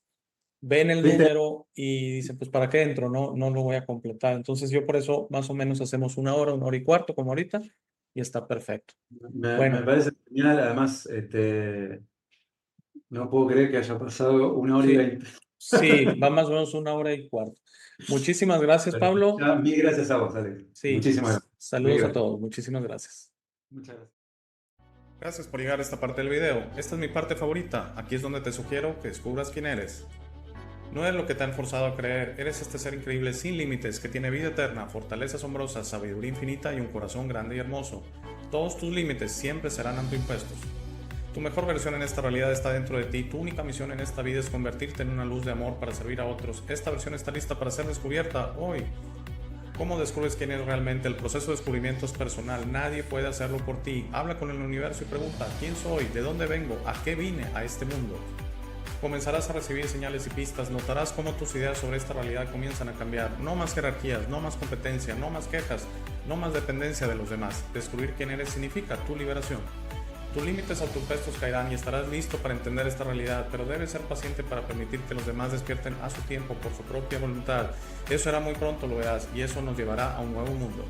ven el ¿Viste? número y dicen, pues ¿para qué entro? No lo voy a completar. Entonces yo por eso más o menos hacemos 1 hora, 1 hora y cuarto como ahorita y está perfecto. Me Bueno, parece genial. Además, no puedo creer que haya pasado 1 hora y 20. sí, va más o menos 1 hora y cuarto. Muchísimas gracias, Pero Pablo. ya, mil gracias a vos, Alex. Sí, Muchísimas gracias. Mil saludos a gracias. todos. Muchísimas gracias. Muchas gracias. Gracias por llegar a esta parte del video. Esta es mi parte favorita. Aquí es donde te sugiero que descubras quién eres. No eres lo que te han forzado a creer, eres este ser increíble sin límites que tiene vida eterna, fortaleza asombrosa, sabiduría infinita y un corazón grande y hermoso. Todos tus límites siempre serán autoimpuestos. Tu mejor versión en esta realidad está dentro de ti, tu única misión en esta vida es convertirte en una luz de amor para servir a otros. Esta versión está lista para ser descubierta hoy. ¿Cómo descubres quién es realmente? El proceso de descubrimiento es personal, nadie puede hacerlo por ti. Habla con el universo y pregunta, ¿quién soy? ¿De dónde vengo? ¿A qué vine a este mundo? Comenzarás a recibir señales y pistas, notarás cómo tus ideas sobre esta realidad comienzan a cambiar. No más jerarquías, no más competencia, no más quejas, no más dependencia de los demás. Descubrir quién eres significa tu liberación. Tus límites autoimpuestos caerán y estarás listo para entender esta realidad, pero debes ser paciente para permitir que los demás despierten a su tiempo por su propia voluntad. Eso será muy pronto, lo verás, y eso nos llevará a un nuevo mundo.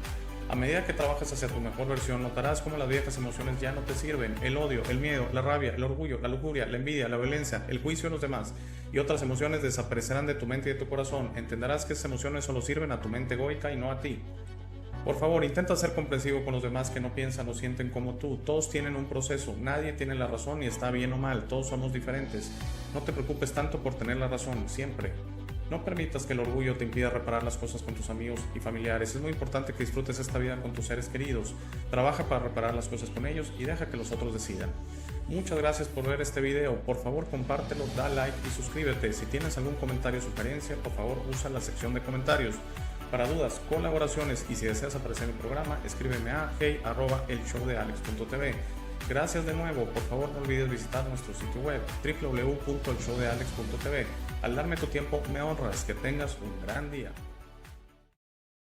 A medida que trabajas hacia tu mejor versión, notarás cómo las viejas emociones ya no te sirven. El odio, el miedo, la rabia, el orgullo, la lujuria, la envidia, la violencia, el juicio de los demás y otras emociones desaparecerán de tu mente y de tu corazón. Entenderás que esas emociones solo sirven a tu mente egoica y no a ti. Por favor, intenta ser comprensivo con los demás que no piensan o sienten como tú. Todos tienen un proceso, nadie tiene la razón y está bien o mal, todos somos diferentes. No te preocupes tanto por tener la razón, siempre. No permitas que el orgullo te impida reparar las cosas con tus amigos y familiares. Es muy importante que disfrutes esta vida con tus seres queridos. Trabaja para reparar las cosas con ellos y deja que los otros decidan. Muchas gracias por ver este video. Por favor, compártelo, da like y suscríbete. Si tienes algún comentario o sugerencia, por favor, usa la sección de comentarios. Para dudas, colaboraciones y si deseas aparecer en el programa, escríbeme a hey@elshowdealex.tv. Gracias de nuevo, por favor no olvides visitar nuestro sitio web www.elshowdealex.tv. Al darme tu tiempo me honras, que tengas un gran día.